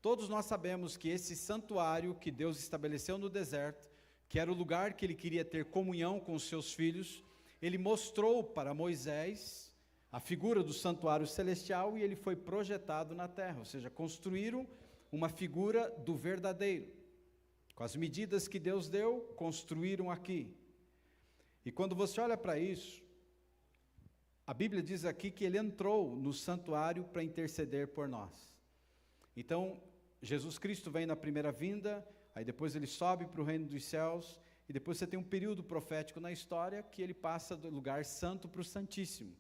Speaker 2: Todos nós sabemos que esse santuário que Deus estabeleceu no deserto, que era o lugar que Ele queria ter comunhão com os seus filhos, Ele mostrou para Moisés a figura do santuário celestial e ele foi projetado na terra, ou seja, construíram uma figura do verdadeiro. Com as medidas que Deus deu, construíram aqui. E quando você olha para isso, a Bíblia diz aqui que ele entrou no santuário para interceder por nós. Então, Jesus Cristo vem na primeira vinda, aí depois ele sobe para o reino dos céus, e depois você tem um período profético na história que ele passa do lugar santo para o santíssimo,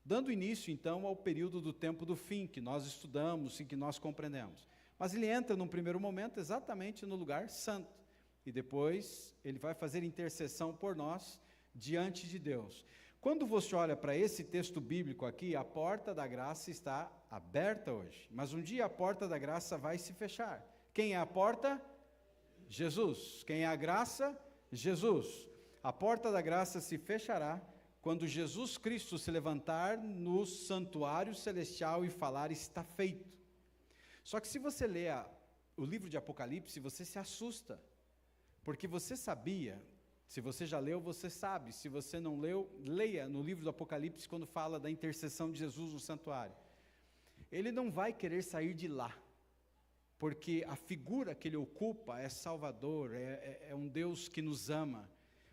Speaker 2: dando início então ao período do tempo do fim, que nós estudamos e que nós compreendemos. Mas ele entra num primeiro momento exatamente no lugar santo, e depois ele vai fazer intercessão por nós diante de Deus. Quando você olha para esse texto bíblico aqui, a porta da graça está aberta hoje, mas um dia a porta da graça vai se fechar. Quem é a porta? Jesus. Quem é a graça? Jesus. A porta da graça se fechará quando Jesus Cristo se levantar no santuário celestial e falar: está feito. Só que se você lê o livro de Apocalipse, você se assusta, porque você sabia. Se você já leu, você sabe. Se você não leu, leia no livro do Apocalipse, quando fala da intercessão de Jesus no santuário. Ele não vai querer sair de lá, porque a figura que ele ocupa é Salvador, é um Deus que nos ama.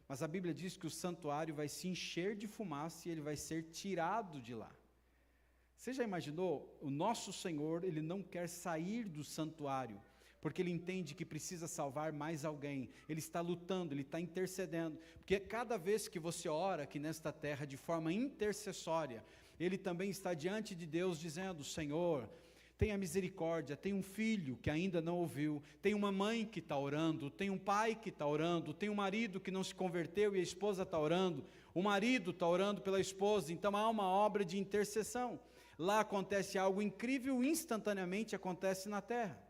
Speaker 2: Mas a Bíblia diz que o santuário vai se encher de fumaça e ele vai ser tirado de lá. Você já imaginou? O nosso Senhor, ele não quer sair do santuário, porque ele entende que precisa salvar mais alguém. Ele está lutando, ele está intercedendo, porque cada vez que você ora aqui nesta terra de forma intercessória, ele também está diante de Deus dizendo: Senhor, tenha misericórdia. Tem um filho que ainda não ouviu, tem uma mãe que está orando, tem um pai que está orando, tem um marido que não se converteu e a esposa está orando, o marido está orando pela esposa. Então há uma obra de intercessão. Lá acontece algo incrível, instantaneamente acontece na terra.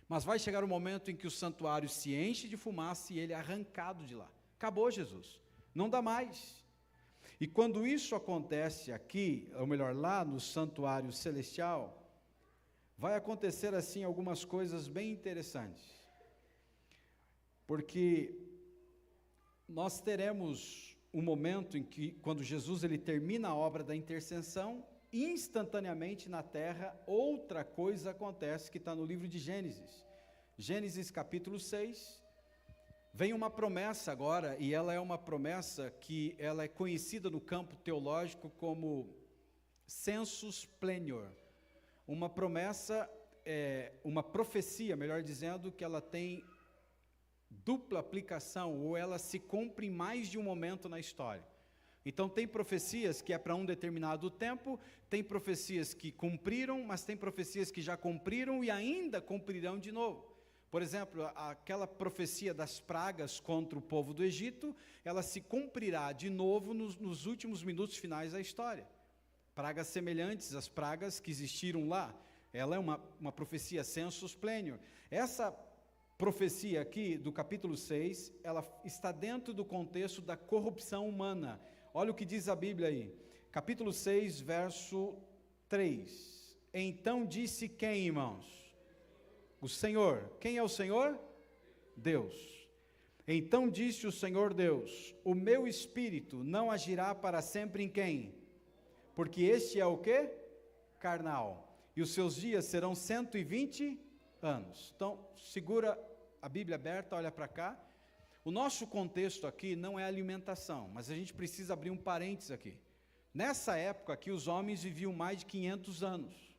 Speaker 2: Mas vai chegar o momento em que o santuário se enche de fumaça e ele é arrancado de lá. Acabou, Jesus. Não dá mais. E quando isso acontece aqui, ou melhor, lá no santuário celestial, vai acontecer assim algumas coisas bem interessantes. Porque nós teremos um momento em que, quando Jesus ele termina a obra da intercessão, instantaneamente na terra, outra coisa acontece que está no livro de Gênesis. Gênesis capítulo 6, vem uma promessa agora, e ela é uma promessa que ela é conhecida no campo teológico como sensus plenior. Uma promessa, uma profecia, melhor dizendo, que ela tem dupla aplicação, ou ela se cumpre em mais de um momento na história. Então tem profecias que é para um determinado tempo, tem profecias que cumpriram, mas tem profecias que já cumpriram e ainda cumprirão de novo. Por exemplo, aquela profecia das pragas contra o povo do Egito, ela se cumprirá de novo nos últimos minutos finais da história. Pragas semelhantes às pragas que existiram lá. Ela é uma profecia sensus plenior. Essa profecia aqui, do capítulo 6, ela está dentro do contexto da corrupção humana. Olha o que diz a Bíblia aí, capítulo 6, verso 3. Então disse quem, irmãos? O Senhor. Quem é o Senhor? Deus. Então disse o Senhor Deus: o meu espírito não agirá para sempre em quem? Porque este é o quê? Carnal. E os seus dias serão 120 anos. Então, segura a Bíblia aberta, olha para cá. O nosso contexto aqui não é alimentação, mas a gente precisa abrir um parênteses aqui. Nessa época aqui, os homens viviam mais de 500 anos.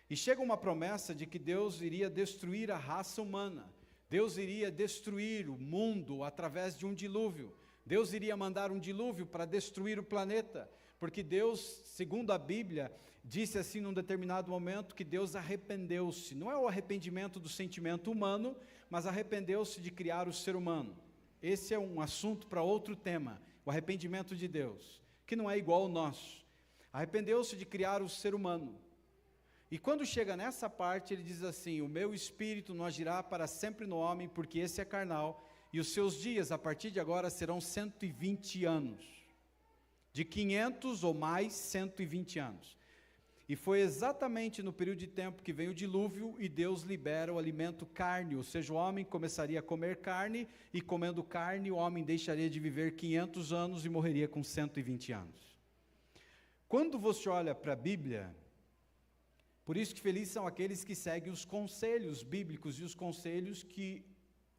Speaker 2: E chega uma promessa de que Deus iria destruir a raça humana. Deus iria destruir o mundo através de um dilúvio. Deus iria mandar um dilúvio para destruir o planeta. Porque Deus, segundo a Bíblia, disse assim num determinado momento que Deus arrependeu-se. Não é o arrependimento do sentimento humano, mas arrependeu-se de criar o ser humano. Esse é um assunto para outro tema, o arrependimento de Deus, que não é igual ao nosso. Arrependeu-se de criar o ser humano. E quando chega nessa parte, ele diz assim: o meu espírito não agirá para sempre no homem, porque esse é carnal, e os seus dias, a partir de agora, serão 120 anos. De 500 ou mais, 120 anos. E foi exatamente no período de tempo que vem o dilúvio e Deus libera o alimento carne, ou seja, o homem começaria a comer carne, e comendo carne o homem deixaria de viver 500 anos e morreria com 120 anos. Quando você olha para a Bíblia, por isso que felizes são aqueles que seguem os conselhos bíblicos e os conselhos que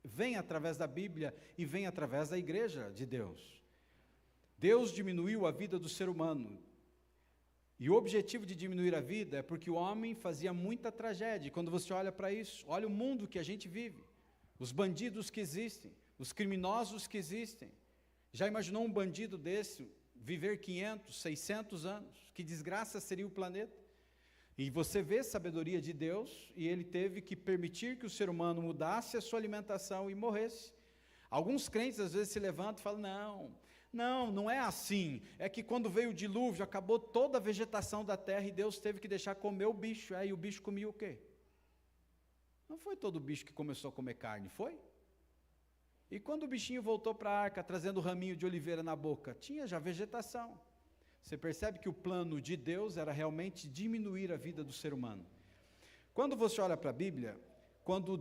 Speaker 2: vem através da Bíblia e vem através da igreja de Deus. Deus diminuiu a vida do ser humano. E o objetivo de diminuir a vida é porque o homem fazia muita tragédia. E quando você olha para isso, olha o mundo que a gente vive, os bandidos que existem, os criminosos que existem. Já imaginou um bandido desse viver 500, 600 anos? Que desgraça seria o planeta? E você vê a sabedoria de Deus, e Ele teve que permitir que o ser humano mudasse a sua alimentação e morresse. Alguns crentes às vezes se levantam e falam, não é assim, é que quando veio o dilúvio, acabou toda a vegetação da terra, e Deus teve que deixar comer o bicho, aí o bicho comia o quê? Não foi todo bicho que começou a comer carne, foi? E quando o bichinho voltou para a arca, trazendo o raminho de oliveira na boca, tinha já vegetação. Você percebe que o plano de Deus era realmente diminuir a vida do ser humano. Quando você olha para a Bíblia, quando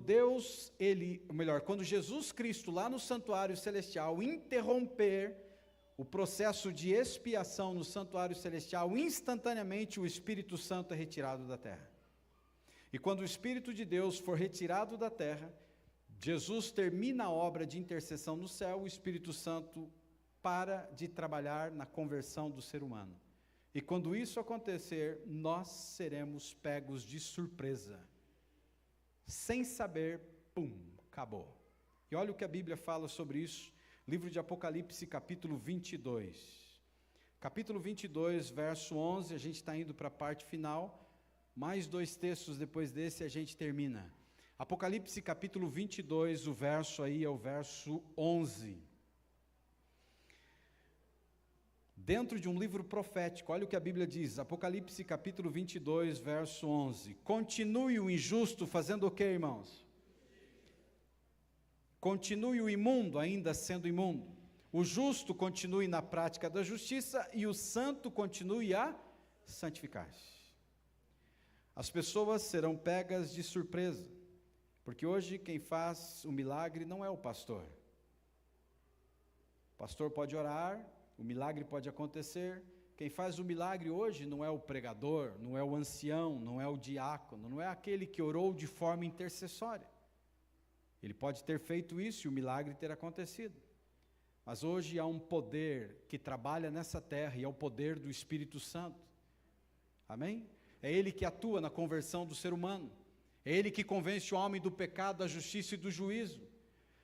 Speaker 2: quando Jesus Cristo lá no santuário celestial interromper o processo de expiação no santuário celestial, instantaneamente o Espírito Santo é retirado da terra. E quando o Espírito de Deus for retirado da terra, Jesus termina a obra de intercessão no céu, o Espírito Santo para de trabalhar na conversão do ser humano. E quando isso acontecer, nós seremos pegos de surpresa. Sem saber, pum, acabou. E olha o que a Bíblia fala sobre isso, livro de Apocalipse, capítulo 22. Capítulo 22, verso 11, a gente está indo para a parte final, mais 2 textos depois desse a gente termina. Apocalipse, capítulo 22, o verso aí é o verso 11. Dentro de um livro profético, olha o que a Bíblia diz, Apocalipse capítulo 22, verso 11. Continue o injusto fazendo o quê, irmãos? Continue o imundo ainda sendo imundo. O justo continue na prática da justiça e o santo continue a santificar-se. As pessoas serão pegas de surpresa, porque hoje quem faz o milagre não é o pastor. O pastor pode orar, o milagre pode acontecer. Quem faz o milagre hoje não é o pregador, não é o ancião, não é o diácono, não é aquele que orou de forma intercessória. Ele pode ter feito isso e o milagre ter acontecido. Mas hoje há um poder que trabalha nessa terra e é o poder do Espírito Santo. Amém? É Ele que atua na conversão do ser humano. É Ele que convence o homem do pecado, da justiça e do juízo.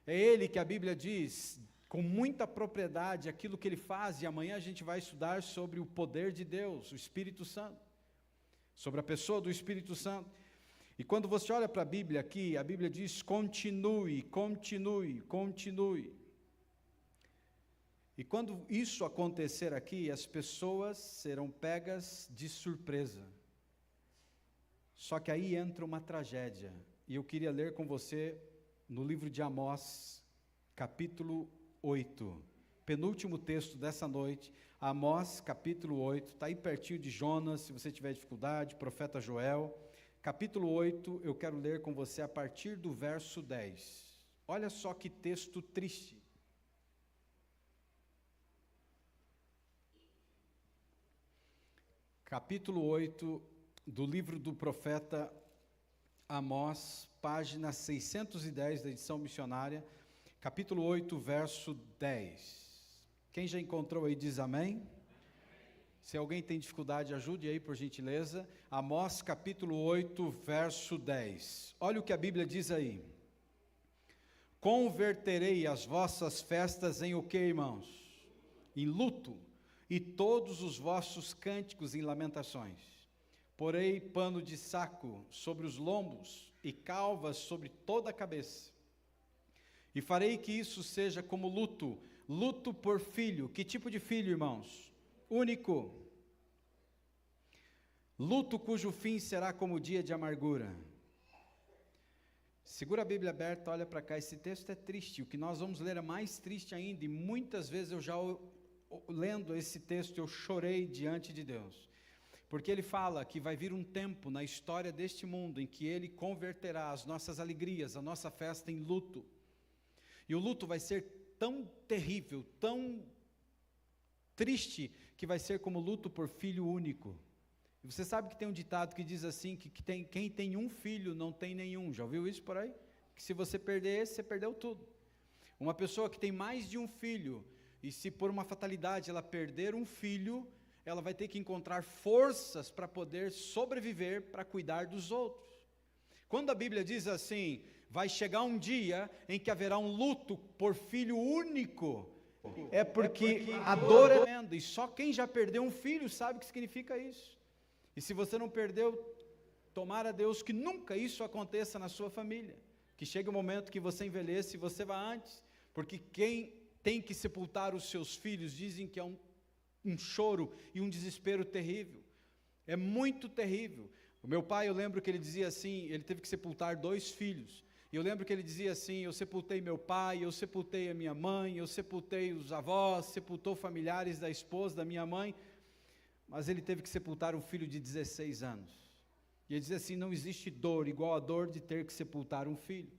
Speaker 2: É Ele que a Bíblia diz com muita propriedade aquilo que Ele faz, e amanhã a gente vai estudar sobre o poder de Deus, o Espírito Santo, sobre a pessoa do Espírito Santo. E quando você olha para a Bíblia aqui, a Bíblia diz continue, continue, continue. E quando isso acontecer aqui, as pessoas serão pegas de surpresa. Só que aí entra uma tragédia, e eu queria ler com você no livro de Amós, capítulo 8, penúltimo texto dessa noite, Amós capítulo 8, está aí pertinho de Jonas, se você tiver dificuldade, profeta Joel, capítulo 8, eu quero ler com você a partir do verso 10, olha só que texto triste. Capítulo 8 do livro do profeta Amós, página 610 da edição missionária, capítulo 8, verso 10. Quem já encontrou aí diz amém? Se alguém tem dificuldade, ajude aí por gentileza. Amós capítulo 8, verso 10. Olha o que a Bíblia diz aí. Converterei as vossas festas em o que, irmãos? Em luto, e todos os vossos cânticos em lamentações. Porei pano de saco sobre os lombos e calvas sobre toda a cabeça. E farei que isso seja como luto, luto por filho. Que tipo de filho, irmãos? Único. Luto cujo fim será como dia de amargura. Segura a Bíblia aberta, olha para cá, esse texto é triste. O que nós vamos ler é mais triste ainda, e muitas vezes eu já lendo esse texto eu chorei diante de Deus. Porque ele fala que vai vir um tempo na história deste mundo em que ele converterá as nossas alegrias, a nossa festa em luto. E o luto vai ser tão terrível, tão triste, que vai ser como luto por filho único. E você sabe que tem um ditado que diz assim, que quem tem um filho não tem nenhum. Já ouviu isso por aí? que se você perder esse, você perdeu tudo. Uma pessoa que tem mais de um filho, e se por uma fatalidade ela perder um filho, ela vai ter que encontrar forças para poder sobreviver, para cuidar dos outros. Quando a Bíblia diz assim, vai chegar um dia em que haverá um luto por filho único, é porque a dor é tremenda, e só quem já perdeu um filho sabe o que significa isso. E se você não perdeu, tomara a Deus que nunca isso aconteça na sua família, que chegue o momento que você envelheça e você vá antes, porque quem tem que sepultar os seus filhos, dizem que é um choro e um desespero terrível, é muito terrível. O meu pai, eu lembro que ele dizia assim, ele teve que sepultar 2 filhos, e eu lembro que ele dizia assim, eu sepultei meu pai, eu sepultei a minha mãe, eu sepultei os avós, sepultou familiares da esposa, da minha mãe, mas ele teve que sepultar um filho de 16 anos, e ele dizia assim, não existe dor igual a dor de ter que sepultar um filho,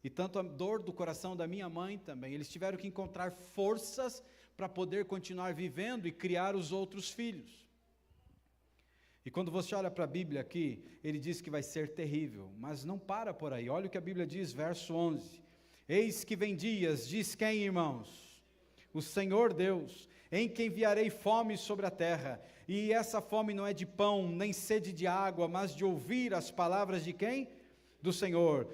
Speaker 2: e tanto a dor do coração da minha mãe também, eles tiveram que encontrar forças para poder continuar vivendo e criar os outros filhos. E quando você olha para a Bíblia aqui, ele diz que vai ser terrível, mas não para por aí, olha o que a Bíblia diz, verso 11, eis que vem dias, diz quem, irmãos? O Senhor Deus, em que enviarei fome sobre a terra, e essa fome não é de pão, nem sede de água, mas de ouvir as palavras de quem? Do Senhor.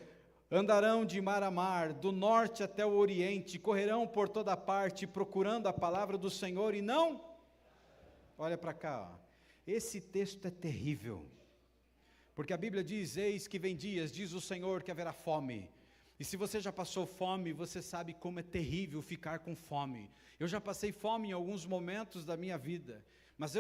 Speaker 2: Andarão de mar a mar, do norte até o oriente, correrão por toda parte, procurando a palavra do Senhor, e não? Olha para cá, ó. Esse texto é terrível, porque a Bíblia diz, eis que vem dias, diz o Senhor, que haverá fome, e se você já passou fome, você sabe como é terrível ficar com fome. Eu já passei fome em alguns momentos da minha vida, mas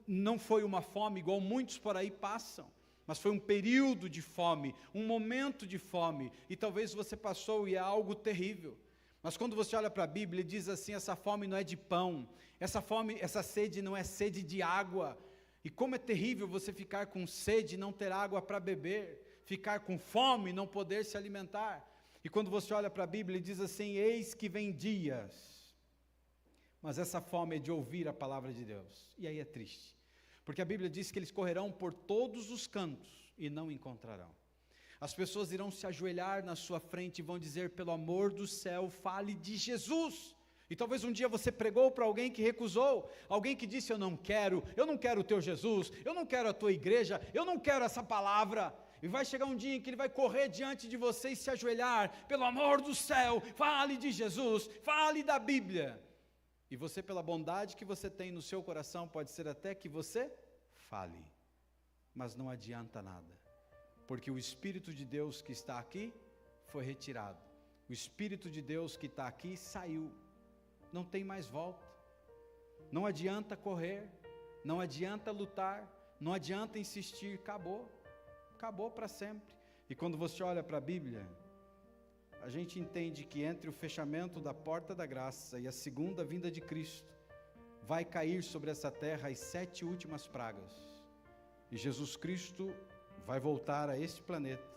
Speaker 2: não foi uma fome igual muitos por aí passam, mas foi um período de fome, um momento de fome, e talvez você passou e é algo terrível. Mas quando você olha para a Bíblia, diz assim, essa fome não é de pão, essa fome, essa sede não é sede de água, e como é terrível você ficar com sede e não ter água para beber, ficar com fome e não poder se alimentar. E quando você olha para a Bíblia, diz assim, eis que vem dias, mas essa fome é de ouvir a palavra de Deus, e aí é triste, porque a Bíblia diz que eles correrão por todos os cantos e não encontrarão. As pessoas irão se ajoelhar na sua frente e vão dizer, pelo amor do céu, fale de Jesus. E talvez um dia você pregou para alguém que recusou, alguém que disse, eu não quero o teu Jesus, eu não quero a tua igreja, eu não quero essa palavra. E vai chegar um dia em que ele vai correr diante de você e se ajoelhar, pelo amor do céu, fale de Jesus, fale da Bíblia. E você, pela bondade que você tem no seu coração, pode ser até que você fale, mas não adianta nada, porque o Espírito de Deus que está aqui foi retirado, o Espírito de Deus que está aqui saiu, não tem mais volta. Não adianta correr, não adianta lutar, não adianta insistir, acabou para sempre. E quando você olha para a Bíblia, a gente entende que entre o fechamento da porta da graça e a segunda vinda de Cristo, vai cair sobre essa terra as 7 últimas pragas, e Jesus Cristo vai voltar a este planeta,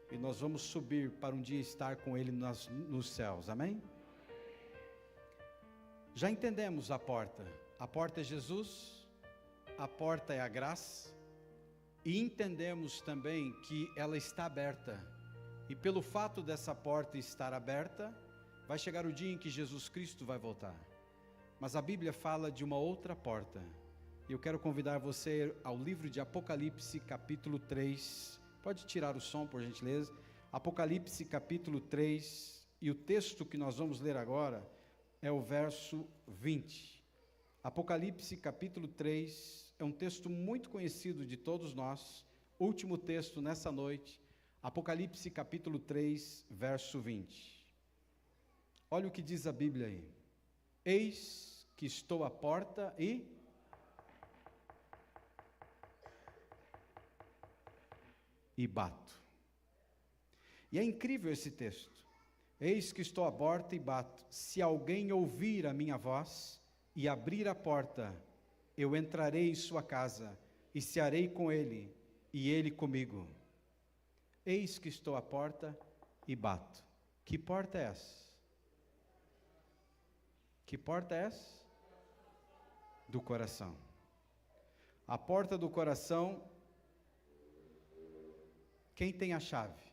Speaker 2: e nós vamos subir para um dia estar com Ele nos céus, amém? Já entendemos a porta é Jesus, a porta é a graça, e entendemos também que ela está aberta, e pelo fato dessa porta estar aberta, vai chegar o dia em que Jesus Cristo vai voltar. Mas a Bíblia fala de uma outra porta, e eu quero convidar você ao livro de Apocalipse capítulo 3, pode tirar o som por gentileza, Apocalipse capítulo 3, e o texto que nós vamos ler agora, é o verso 20, Apocalipse capítulo 3, é um texto muito conhecido de todos nós, último texto nessa noite, Apocalipse capítulo 3, verso 20, olha o que diz a Bíblia aí, eis que estou à porta e bato, e é incrível esse texto, eis que estou à porta e bato, se alguém ouvir a minha voz e abrir a porta, eu entrarei em sua casa e cearei com ele e ele comigo. Eis que estou à porta e bato. Que porta é essa? Que porta é essa? Do coração. A porta do coração, quem tem a chave?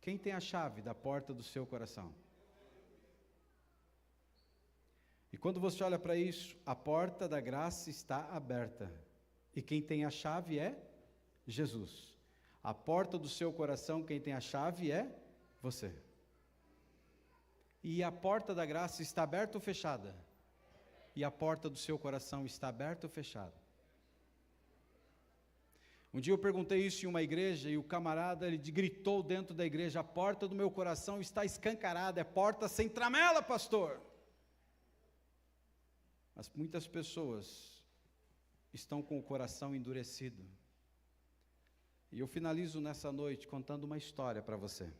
Speaker 2: Quem tem a chave da porta do seu coração? E quando você olha para isso, a porta da graça está aberta. E quem tem a chave é Jesus. A porta do seu coração, quem tem a chave é você. E a porta da graça está aberta ou fechada? E a porta do seu coração está aberta ou fechada? Um dia eu perguntei isso em uma igreja e o camarada, ele gritou dentro da igreja: a porta do meu coração está escancarada, é porta sem tramela, pastor. Mas muitas pessoas estão com o coração endurecido. E eu finalizo nessa noite contando uma história para você.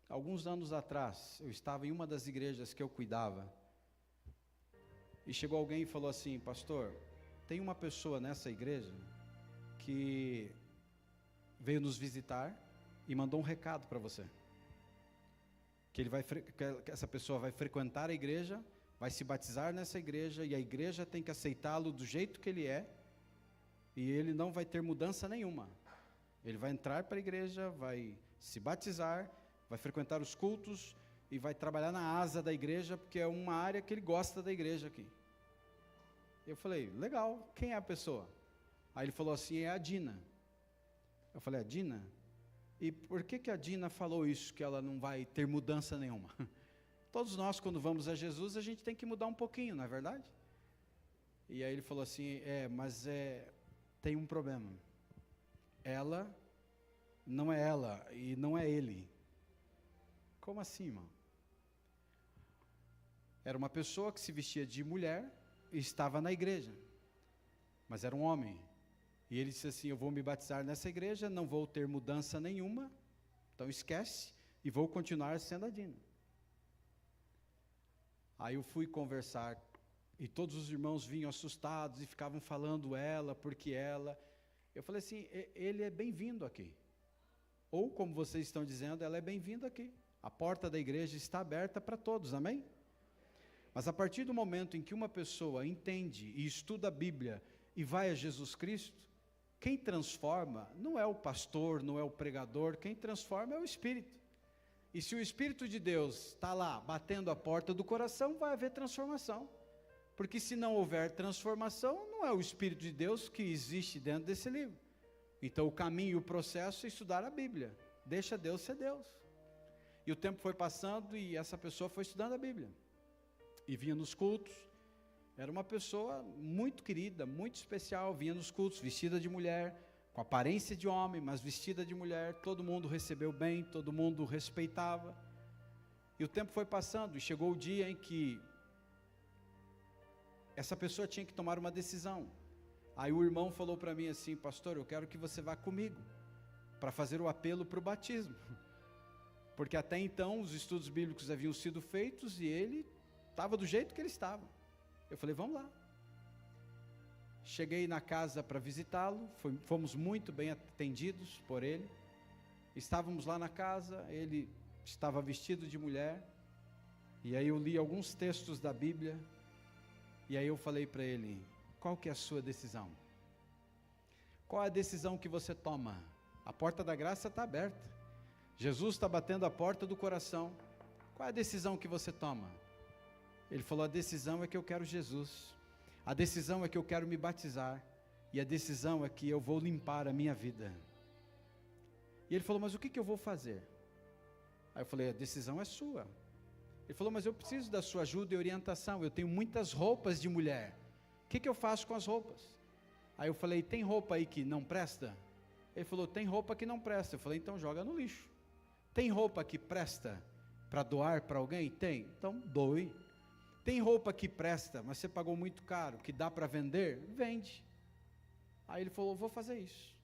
Speaker 2: Alguns anos atrás, eu estava em uma das igrejas que eu cuidava, e chegou alguém e falou assim: pastor, tem uma pessoa nessa igreja que veio nos visitar e mandou um recado para você, que essa pessoa vai frequentar a igreja, vai se batizar nessa igreja, e a igreja tem que aceitá-lo do jeito que ele é, e ele não vai ter mudança nenhuma. Ele vai entrar para a igreja, vai se batizar, vai frequentar os cultos e vai trabalhar na asa da igreja, porque é uma área que ele gosta da igreja aqui. Eu falei: legal, quem é a pessoa? Aí ele falou assim: é a Dina. Eu falei: a Dina? E por que a Dina falou isso, que ela não vai ter mudança nenhuma? Todos nós, quando vamos a Jesus, a gente tem que mudar um pouquinho, não é verdade? E aí ele falou assim: mas tem um problema. Ela não é ela e não é ele. Como assim, irmão? Era uma pessoa que se vestia de mulher e estava na igreja, mas era um homem. E ele disse assim: eu vou me batizar nessa igreja, não vou ter mudança nenhuma, então esquece, e vou continuar sendo a Dina. Aí eu fui conversar, e todos os irmãos vinham assustados e ficavam falando ela, porque ela. Eu falei assim: ele é bem-vindo aqui. Ou, como vocês estão dizendo, ela é bem-vinda aqui. A porta da igreja está aberta para todos, amém? Mas a partir do momento em que uma pessoa entende e estuda a Bíblia e vai a Jesus Cristo, quem transforma não é o pastor, não é o pregador, quem transforma é o Espírito. E se o Espírito de Deus está lá, batendo a porta do coração, vai haver transformação. Porque se não houver transformação, não é o Espírito de Deus que existe dentro desse livro. Então o caminho e o processo é estudar a Bíblia. Deixa Deus ser Deus. E o tempo foi passando e essa pessoa foi estudando a Bíblia. E vinha nos cultos. Era uma pessoa muito querida, muito especial. Vinha nos cultos vestida de mulher, com aparência de homem, mas vestida de mulher. Todo mundo recebeu bem, todo mundo respeitava. E o tempo foi passando e chegou o dia em que essa pessoa tinha que tomar uma decisão. Aí o irmão falou para mim assim: pastor, eu quero que você vá comigo para fazer o apelo para o batismo. Porque até então os estudos bíblicos haviam sido feitos e ele estava do jeito que ele estava. Eu falei: vamos lá. Cheguei na casa para visitá-lo, fomos muito bem atendidos por ele. Estávamos lá na casa, ele estava vestido de mulher, e aí eu li alguns textos da Bíblia. E aí eu falei para ele: qual que é a sua decisão? Qual é a decisão que você toma? A porta da graça está aberta. Jesus está batendo a porta do coração. Qual é a decisão que você toma? Ele falou: a decisão é que eu quero Jesus. A decisão é que eu quero me batizar. E a decisão é que eu vou limpar a minha vida. E ele falou: mas o que eu vou fazer? Aí eu falei: a decisão é sua. Ele falou: mas eu preciso da sua ajuda e orientação, eu tenho muitas roupas de mulher, o que eu faço com as roupas? Aí eu falei: tem roupa aí que não presta? Ele falou: tem roupa que não presta. Eu falei: então joga no lixo. Tem roupa que presta para doar para alguém? Tem, então doe. Tem roupa que presta, mas você pagou muito caro, que dá para vender? Vende. Aí ele falou: vou fazer isso.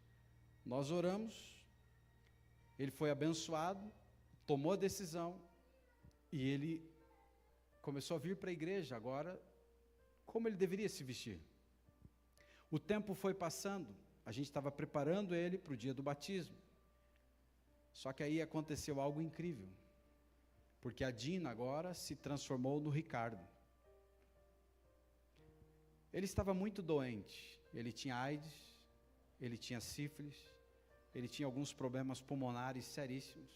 Speaker 2: Nós oramos, ele foi abençoado, tomou a decisão, e ele começou a vir para a igreja agora, como ele deveria se vestir. O tempo foi passando, a gente estava preparando ele para o dia do batismo. Só que aí aconteceu algo incrível, porque a Dina agora se transformou no Ricardo. Ele estava muito doente, ele tinha AIDS, ele tinha sífilis, ele tinha alguns problemas pulmonares seríssimos.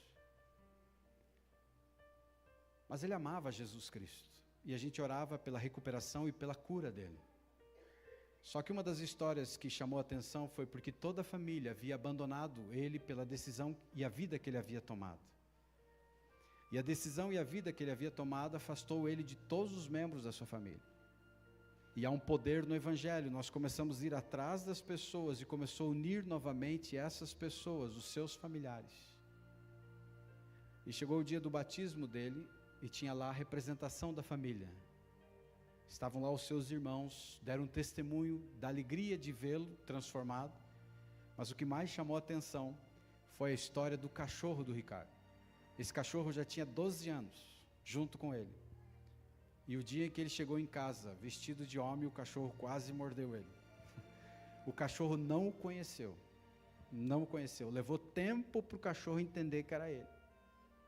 Speaker 2: Mas ele amava Jesus Cristo. E a gente orava pela recuperação e pela cura dele. Só que uma das histórias que chamou a atenção foi porque toda a família havia abandonado ele pela decisão e a vida que ele havia tomado. E a decisão e a vida que ele havia tomado afastou ele de todos os membros da sua família. E há um poder no Evangelho, nós começamos a ir atrás das pessoas e começou a unir novamente essas pessoas, os seus familiares. E chegou o dia do batismo dele e tinha lá a representação da família. Estavam lá os seus irmãos, deram testemunho da alegria de vê-lo transformado. Mas o que mais chamou a atenção foi a história do cachorro do Ricardo. Esse cachorro já tinha 12 anos, junto com ele. E o dia em que ele chegou em casa, vestido de homem, o cachorro quase mordeu ele. O cachorro não o conheceu. Não o conheceu. Levou tempo para o cachorro entender que era ele.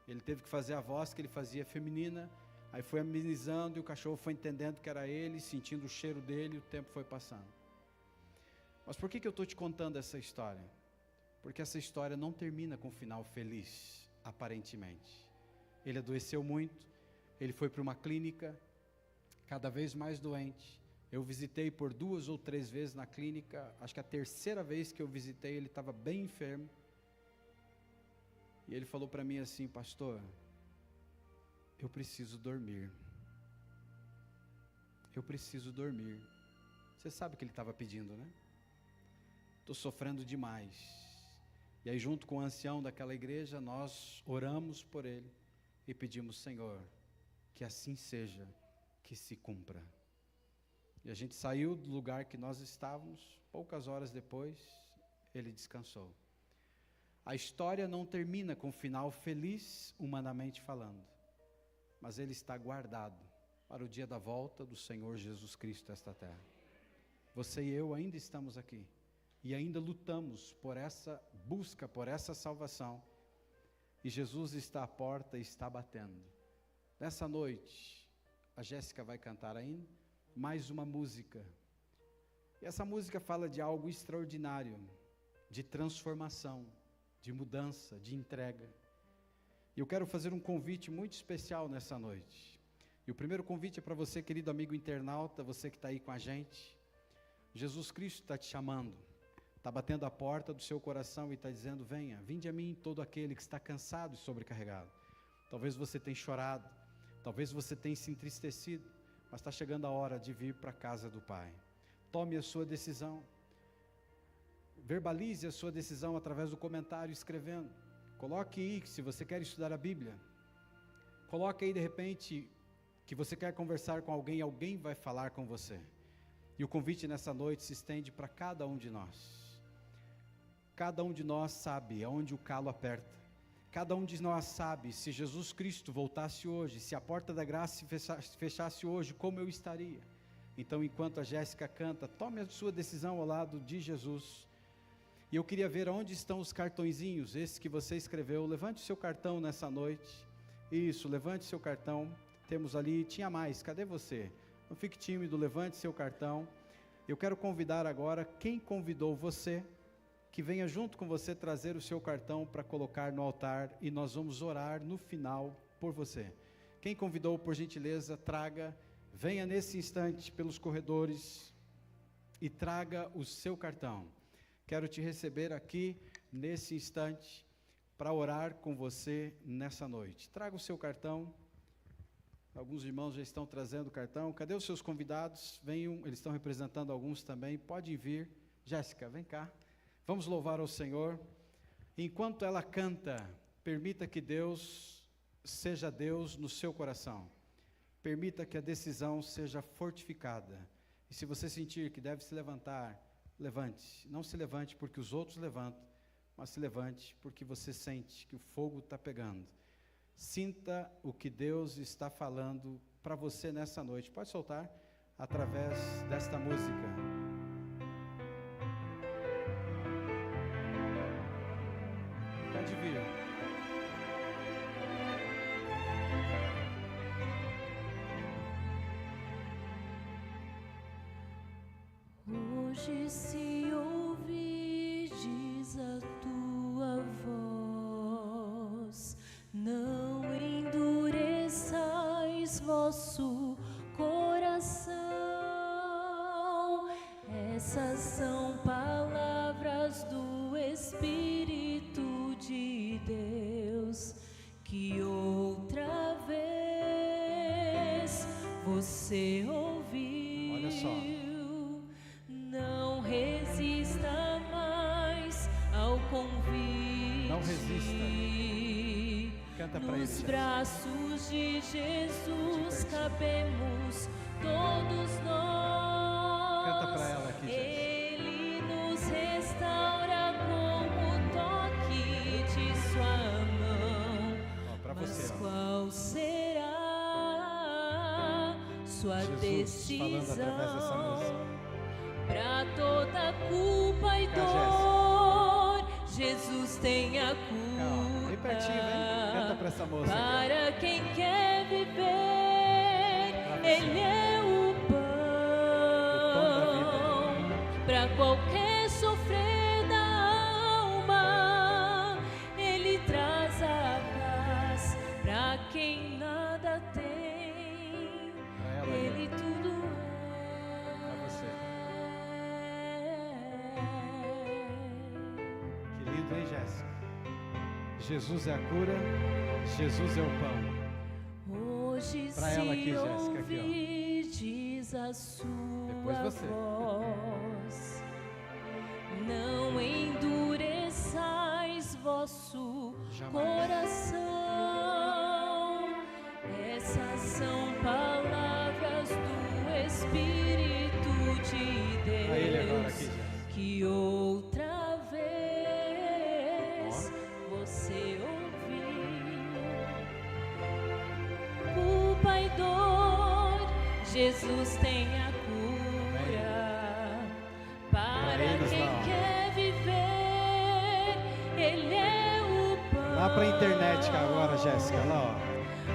Speaker 2: Ele teve que fazer a voz que ele fazia feminina. Aí foi amenizando e o cachorro foi entendendo que era ele, sentindo o cheiro dele, e o tempo foi passando. Mas por que eu estou te contando essa história? Porque essa história não termina com um final feliz, aparentemente. Ele adoeceu muito, ele foi para uma clínica, cada vez mais doente. Eu visitei por 2 ou 3 vezes na clínica, acho que a terceira vez que eu visitei ele estava bem enfermo. E ele falou para mim assim: pastor, eu preciso dormir. Eu preciso dormir. Você sabe o que ele estava pedindo, né? Estou sofrendo demais. E aí, junto com o ancião daquela igreja, nós oramos por ele e pedimos: Senhor, que assim seja, que se cumpra. E a gente saiu do lugar que nós estávamos, poucas horas depois, ele descansou. A história não termina com um final feliz, humanamente falando. Mas ele está guardado para o dia da volta do Senhor Jesus Cristo a esta terra. Você e eu ainda estamos aqui e ainda lutamos por essa busca, por essa salvação. E Jesus está à porta e está batendo. Nessa noite, a Jéssica vai cantar ainda mais uma música. E essa música fala de algo extraordinário, de transformação, de mudança, de entrega. E eu quero fazer um convite muito especial nessa noite. E o primeiro convite é para você, querido amigo internauta, você que está aí com a gente. Jesus Cristo está te chamando, está batendo a porta do seu coração e está dizendo: venha, vinde a mim todo aquele que está cansado e sobrecarregado. Talvez você tenha chorado, talvez você tenha se entristecido, mas está chegando a hora de vir para a casa do Pai. Tome a sua decisão, verbalize a sua decisão através do comentário, escrevendo. Coloque aí, se você quer estudar a Bíblia, coloque aí de repente que você quer conversar com alguém, alguém vai falar com você. E o convite nessa noite se estende para cada um de nós. Cada um de nós sabe aonde o calo aperta. Cada um de nós sabe, se Jesus Cristo voltasse hoje, se a porta da graça se fechasse hoje, como eu estaria. Então, enquanto a Jéssica canta, tome a sua decisão ao lado de Jesus. E eu queria ver onde estão os cartõezinhos, esse que você escreveu. Levante o seu cartão nessa noite. Isso, levante seu cartão. Temos ali, tinha mais, cadê você? Não fique tímido, levante seu cartão. Eu quero convidar agora quem convidou você, que venha junto com você trazer o seu cartão para colocar no altar e nós vamos orar no final por você. Quem convidou, por gentileza, traga, venha nesse instante pelos corredores e traga o seu cartão. Quero te receber aqui nesse instante para orar com você nessa noite. Traga o seu cartão. Alguns irmãos já estão trazendo o cartão. Cadê os seus convidados? Venham, eles estão representando alguns também. Podem vir. Jéssica, vem cá. Vamos louvar ao Senhor. Enquanto ela canta, permita que Deus seja Deus no seu coração. Permita que a decisão seja fortificada. E se você sentir que deve se levantar, levante. Não se levante porque os outros levantam, mas se levante porque você sente que o fogo está pegando. Sinta o que Deus está falando para você nessa noite. Pode soltar através desta música. Pode vir.
Speaker 1: Hoje se ouvides a tua voz, não endureças vosso coração. Essas são palavras do Espírito de Deus que outra vez você ouviu.
Speaker 2: Olha só.
Speaker 1: Não resista mais ao convite.
Speaker 2: Não resista. Canta pra ele,
Speaker 1: Nos
Speaker 2: Jéssica.
Speaker 1: braços de Jesus cabemos todos nós.
Speaker 2: Canta pra ela aqui, Jéssica.
Speaker 1: Ele nos restaura com o toque de sua mão.
Speaker 2: Ó, pra
Speaker 1: Mas
Speaker 2: você, ó.
Speaker 1: qual será sua
Speaker 2: Jesus falando através dessa
Speaker 1: decisão?
Speaker 2: música.
Speaker 1: Pra toda culpa e
Speaker 2: Cá,
Speaker 1: dor, Jesus tem a
Speaker 2: Calma, bem pertinho, hein? Canta pra
Speaker 1: cura.
Speaker 2: essa moça aqui.
Speaker 1: Para quem quer viver,
Speaker 2: Pra você.
Speaker 1: Ele é o
Speaker 2: pão da
Speaker 1: pão. Para qualquer sofrer da alma, Ele traz a paz. Para quem nada tem,
Speaker 2: Pra ela aí,
Speaker 1: Ele tudo
Speaker 2: pra você.
Speaker 1: é.
Speaker 2: Que lindo, hein, Jéssica? Jesus é a cura, Jesus é o pão.
Speaker 1: Hoje
Speaker 2: Pra ela aqui,
Speaker 1: se
Speaker 2: Jéssica, aqui, ó.
Speaker 1: ouvides a sua
Speaker 2: Depois você.
Speaker 1: voz, não endureçais vosso
Speaker 2: Jamais.
Speaker 1: coração. Essas são palavras do Espírito de
Speaker 2: Pra ele agora
Speaker 1: Deus
Speaker 2: aqui, Jéssica.
Speaker 1: que outra vez você ouviu. Culpa e dor, Jesus tem a cura. Para
Speaker 2: eles
Speaker 1: quem
Speaker 2: lá, ó.
Speaker 1: quer viver, Ele é o pão.
Speaker 2: Lá pra internet agora, Jéssica, lá, ó.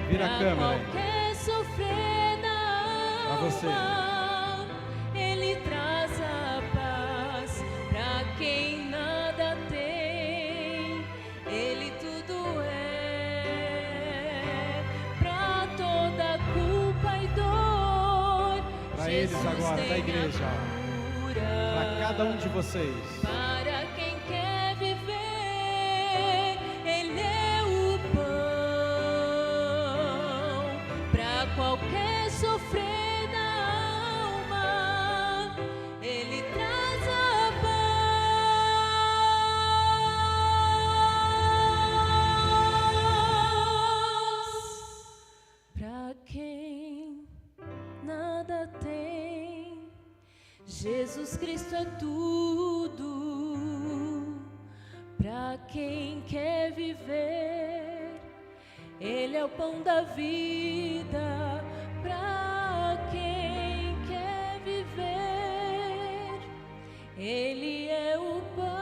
Speaker 2: Vira a
Speaker 1: Pra
Speaker 2: câmera aí.
Speaker 1: qualquer sofrer na
Speaker 2: Pra você.
Speaker 1: alma, Ele traz a paz. Pra quem nada tem, Ele tudo é. Pra toda culpa e dor,
Speaker 2: Pra eles
Speaker 1: Jesus
Speaker 2: agora, da
Speaker 1: tem a
Speaker 2: igreja, ó.
Speaker 1: cura.
Speaker 2: Pra cada um de vocês.
Speaker 1: Para quem quer viver, Ele é o pão. Para qualquer sofrer na alma, Ele traz a paz. Para quem nada tem, Jesus Cristo é tudo. Para quem quer viver, Ele é o pão da vida. Para quem quer viver, Ele é o pão.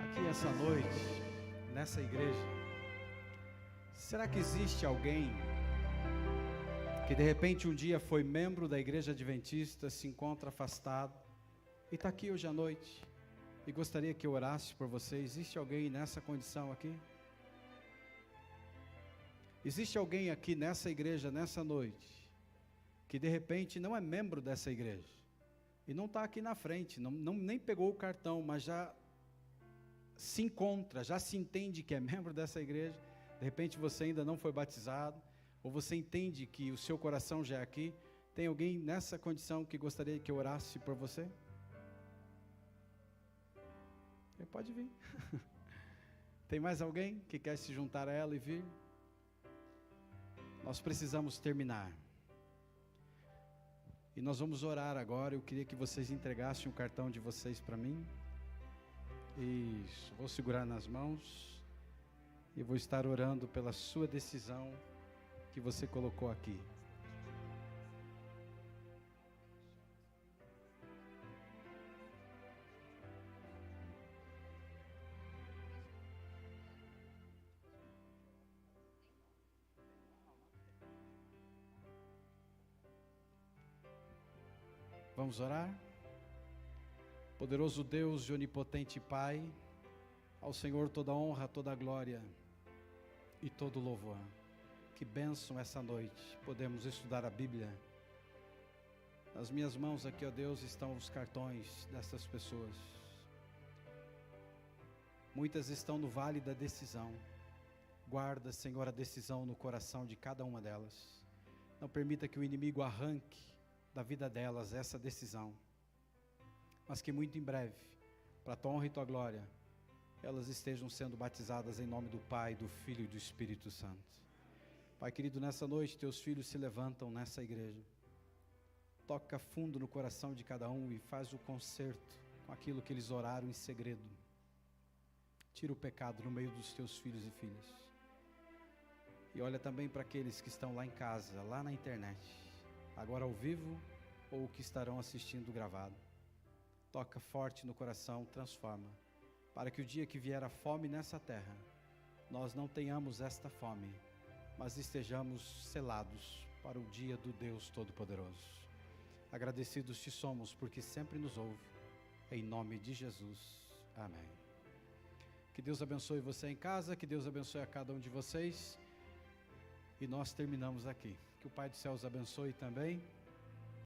Speaker 2: Aqui essa noite, nessa igreja, será que existe alguém que de repente um dia foi membro da igreja adventista, se encontra afastado e está aqui hoje à noite e gostaria que eu orasse por você? Existe alguém nessa condição aqui? Existe alguém aqui nessa igreja, nessa noite, que de repente não é membro dessa igreja e não está aqui na frente, nem pegou o cartão, mas já se encontra, já se entende que é membro dessa igreja? De repente você ainda não foi batizado, ou você entende que o seu coração já é aqui? Tem alguém nessa condição que gostaria que eu orasse por você? Pode vir. Tem mais alguém que quer se juntar a ela e vir? Nós precisamos terminar. E nós vamos orar agora. Eu queria que vocês entregassem o cartão de vocês para mim. Isso, vou segurar nas mãos e vou estar orando pela sua decisão que você colocou aqui. Vamos orar? Poderoso Deus e onipotente Pai, ao Senhor toda honra, toda glória e todo louvor. Que bênção essa noite, podemos estudar a Bíblia. Nas minhas mãos aqui, ó Deus, estão os cartões dessas pessoas. Muitas estão no vale da decisão. Guarda, Senhor, a decisão no coração de cada uma delas. Não permita que o inimigo arranque da vida delas essa decisão. Mas que muito em breve, para a tua honra e tua glória, elas estejam sendo batizadas em nome do Pai, do Filho e do Espírito Santo. Pai querido, nessa noite teus filhos se levantam nessa igreja. Toca fundo no coração de cada um e faz o concerto com aquilo que eles oraram em segredo. Tira o pecado no meio dos teus filhos e filhas. E olha também para aqueles que estão lá em casa, lá na internet, agora ao vivo ou que estarão assistindo gravado. Toca forte no coração, transforma, para que o dia que vier a fome nessa terra, nós não tenhamos esta fome, mas estejamos selados para o dia do Deus Todo-Poderoso. Agradecidos te somos, porque sempre nos ouve, em nome de Jesus, amém. Que Deus abençoe você em casa, que Deus abençoe a cada um de vocês, e nós terminamos aqui. Que o Pai do céu os abençoe também.